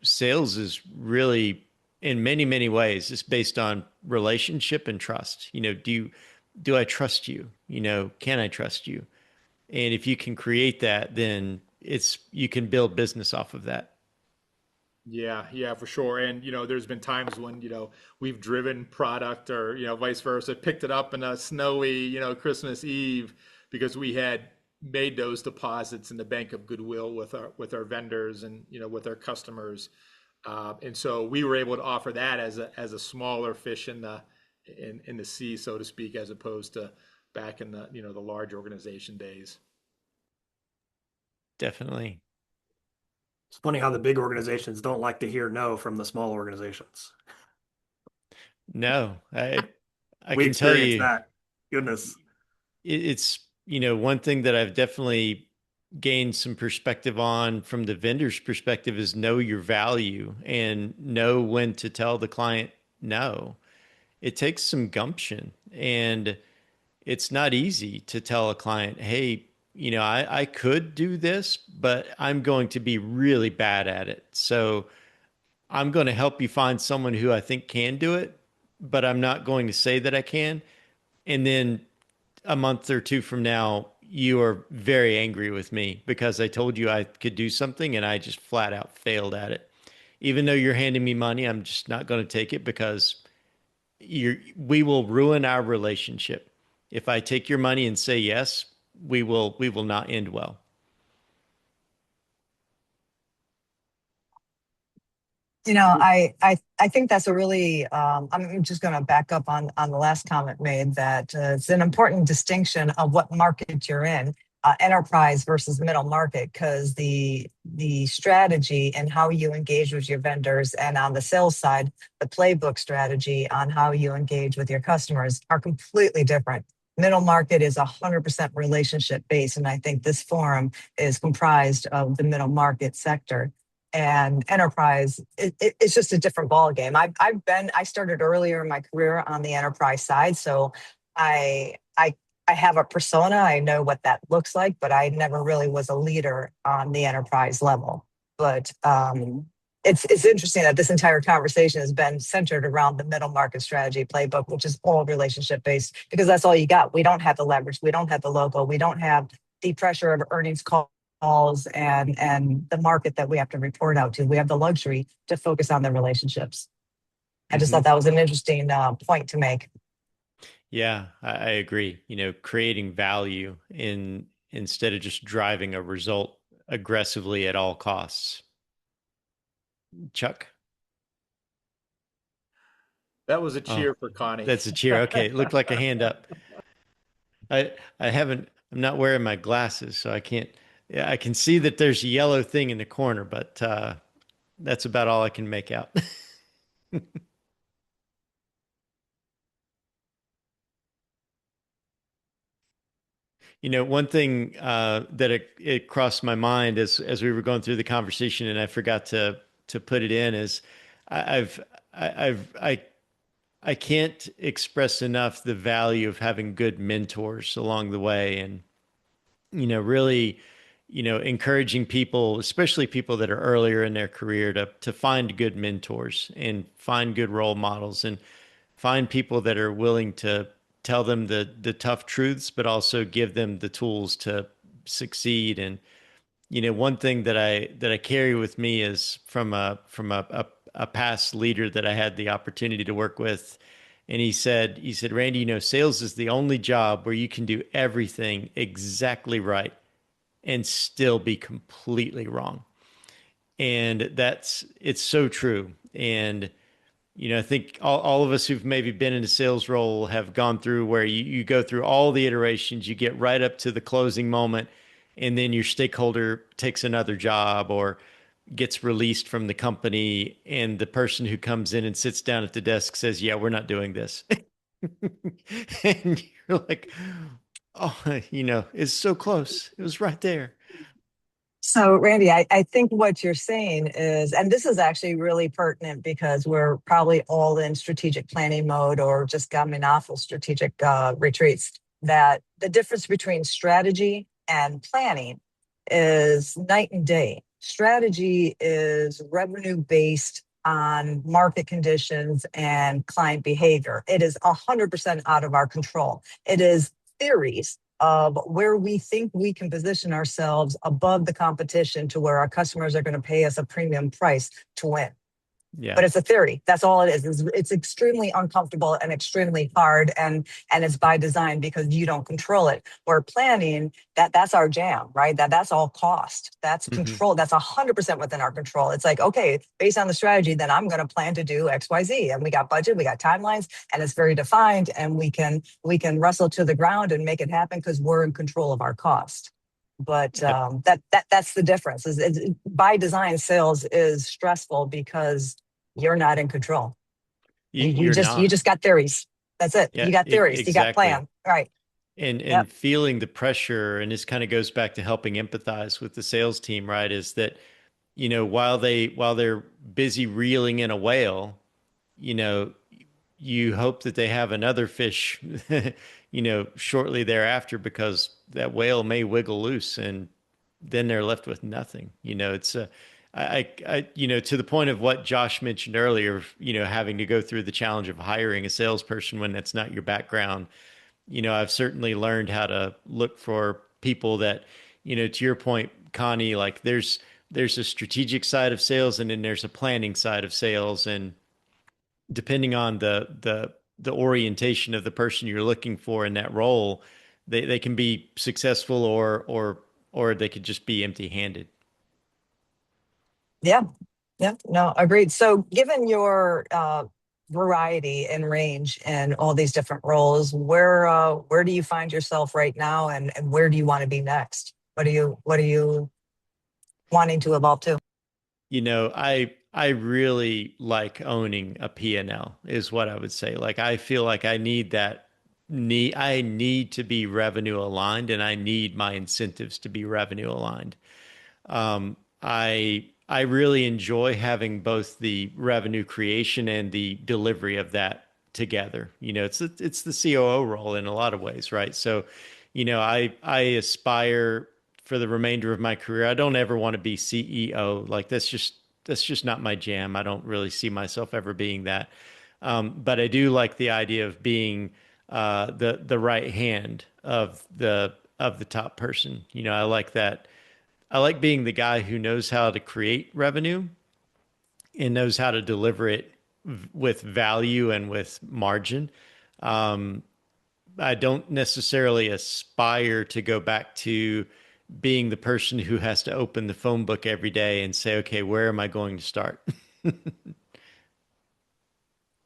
sales is really in many, many ways, it's based on relationship and trust. Do I trust you? Can I trust you? And if you can create that, then you can build business off of that. Yeah, yeah, for sure. And there's been times when we've driven product or vice versa, picked it up in a snowy Christmas Eve because we had made those deposits in the bank of goodwill with our vendors and with our customers, and so we were able to offer that as a smaller fish in the sea, so to speak, as opposed to back in the large organization days. Definitely. It's funny how the big organizations don't like to hear no from the small organizations. No, I We can tell experienced you that. Goodness. it's one thing that I've definitely gained some perspective on from the vendor's perspective is know your value and know when to tell the client no. It takes some gumption, and it's not easy to tell a client, hey, I could do this, but I'm going to be really bad at it. So I'm going to help you find someone who I think can do it, but I'm not going to say that I can. And then a month or two from now, you are very angry with me because I told you I could do something and I just flat out failed at it. Even though you're handing me money, I'm just not going to take it because we will ruin our relationship. If I take your money and say yes, we will not end well. I think that's a really, I'm just going to back up on the last comment made that it's an important distinction of what market you're in, enterprise versus middle market, because the strategy and how you engage with your vendors, and on the sales side, the playbook strategy on how you engage with your customers are completely different. Middle market is 100% relationship based, and I think this forum is comprised of the middle market sector. And enterprise, it's just a different ballgame. I started earlier in my career on the enterprise side, so I I I have a persona. I know what that looks like, but I never really was a leader on the enterprise level. But it's interesting that this entire conversation has been centered around the middle market strategy playbook, which is all relationship based, because that's all you got. We don't have the leverage, we don't have the logo, we don't have the pressure of earnings calls and the market that we have to report out to. We have the luxury to focus on the relationships. I just thought Hmm. that was an interesting point to make. Yeah, I agree. Creating value instead of just driving a result aggressively at all costs. Chuck? That was a Oh, cheer for Connie. that's a cheer. Okay, it looked like a hand up. I'm not wearing my glasses, so I can't. Yeah, I can see that there's a yellow thing in the corner, but that's about all I can make out. One thing that it crossed my mind as we were going through the conversation, and I forgot to put it in, is I've I can't express enough the value of having good mentors along the way, and really, encouraging people, especially people that are earlier in their career, to find good mentors and find good role models and find people that are willing to tell them the tough truths, but also give them the tools to succeed. And one thing that I carry with me is from a past leader that I had the opportunity to work with. And he said, Randy, sales is the only job where you can do everything exactly right and still be completely wrong. And it's so true. And I think all of us who've maybe been in a sales role have gone through where you go through all the iterations, you get right up to the closing moment, and then your stakeholder takes another job, or gets released from the company and the person who comes in and sits down at the desk says, yeah, we're not doing this. And you're like, oh, it's so close. It was right there. So, Randy, I think what you're saying is, and this is actually really pertinent because we're probably all in strategic planning mode or just coming off of strategic retreats, that the difference between strategy and planning is night and day. Strategy is revenue based on market conditions and client behavior. It is 100% out of our control. It is theories of where we think we can position ourselves above the competition to where our customers are going to pay us a premium price to win. Yeah. But it's a theory. That's all it is. It's extremely uncomfortable and extremely hard, and it's by design because you don't control it. Where planning, that's our jam, right? That's all cost. That's control. That's 100% within our control. It's like, okay, based on the strategy, then I'm going to plan to do X, Y, Z, and we got budget, we got timelines, and it's very defined, and we can wrestle to the ground and make it happen because we're in control of our cost. But that's the difference. Is by design, sales is stressful because you're not in control. You just got theories. That's it. Yeah, you got theories. exactly. You got plan. Right. And feeling the pressure, and this kind of goes back to helping empathize with the sales team, right? Is that, while they're busy reeling in a whale, you hope that they have another fish, shortly thereafter, because that whale may wiggle loose and then they're left with nothing. It's to the point of what Josh mentioned earlier, having to go through the challenge of hiring a salesperson when that's not your background. I've certainly learned how to look for people that, to your point, Connie, like there's a strategic side of sales and then there's a planning side of sales. And depending on the orientation of the person you're looking for in that role, they can be successful or they could just be empty-handed. Yeah. Yeah. No, agreed. So given your variety and range and all these different roles, where do you find yourself right now, and where do you want to be next? What are you wanting to evolve to? I really like owning a P&L is what I would say. Like, I feel like I need to be revenue aligned, and I need my incentives to be revenue aligned. I really enjoy having both the revenue creation and the delivery of that together. It's the COO role in a lot of ways, right? So, I aspire for the remainder of my career. I don't ever want to be CEO. Like, that's just not my jam. I don't really see myself ever being that. But I do like the idea of being the right hand of the top person. I like that. I like being the guy who knows how to create revenue and knows how to deliver it with value and with margin. I don't necessarily aspire to go back to being the person who has to open the phone book every day and say, okay, where am I going to start?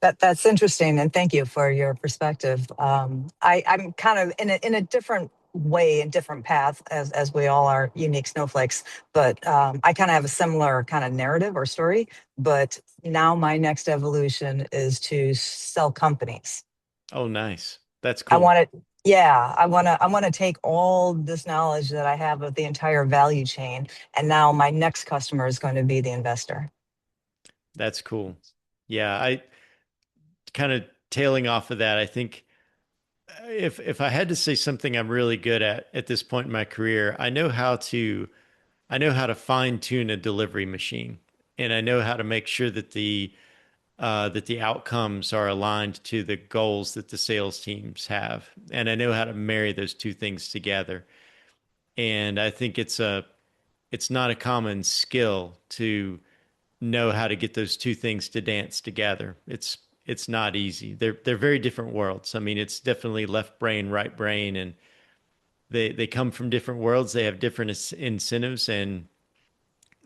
That's interesting, and thank you for your perspective. I'm kind of in a different way, a different path, as we all are unique snowflakes. But I kind of have a similar kind of narrative or story. But now my next evolution is to sell companies. Oh, nice. That's I cool. want to, yeah, I want to take all this knowledge that I have of the entire value chain, and now my next customer is going to be the investor. That's cool. Yeah, I kind of tailing off of that, I think if I had to say something I'm really good at this point in my career, I know how to fine tune a delivery machine, and I know how to make sure that the outcomes are aligned to the goals that the sales teams have, and I know how to marry those two things together. And I think it's not a common skill to know how to get those two things to dance together. It's not easy. They're very different worlds. I mean, it's definitely left brain, right brain, and they come from different worlds. They have different incentives, and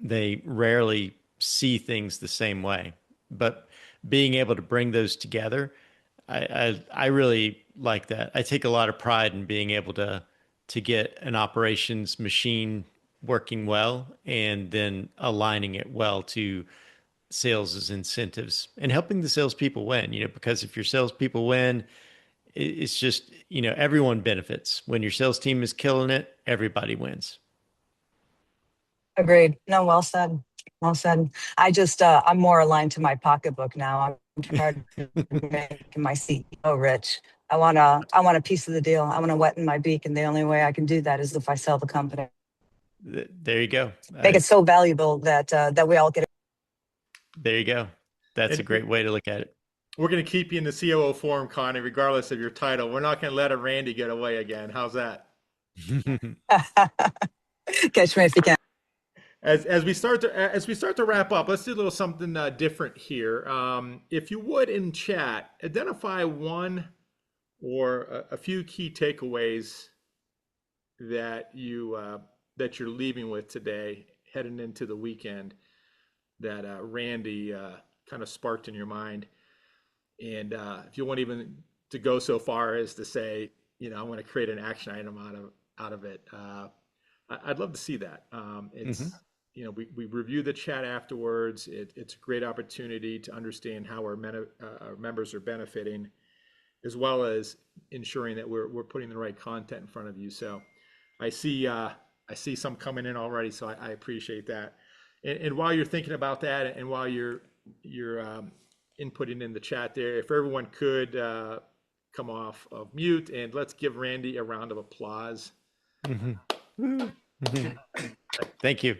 they rarely see things the same way. But being able to bring those together, I really like that. I take a lot of pride in being able to get an operations machine working well and then aligning it well to sales incentives and helping the salespeople win, because if your salespeople win, it's just, everyone benefits. When your sales team is killing it, everybody wins. Agreed. No, well said. Well said. I'm more aligned to my pocketbook now. I'm tired of making my CEO rich. I want a piece of the deal. I want to wet in my beak. And the only way I can do that is if I sell the company. There you go. Make it so valuable that we all get it. There you go. That's a great way to look at it. We're going to keep you in the COO Forum, Connie, regardless of your title. We're not going to let a Randy get away again. How's that? Catch me if you can. As we start to wrap up, let's do a little something different here. If you would, in chat, identify one or a few key takeaways that you're leaving with today, heading into the weekend, that Randy kind of sparked in your mind. And if you want even to go so far as to say, I want to create an action item out of it, I'd love to see that. We review the chat afterwards. It's a great opportunity to understand how our members are benefiting, as well as ensuring that we're putting the right content in front of you. So I see some coming in already, so I appreciate that. And while you're thinking about that, and while you're inputting in the chat there, if everyone could come off of mute, and let's give Randy a round of applause. Thank you.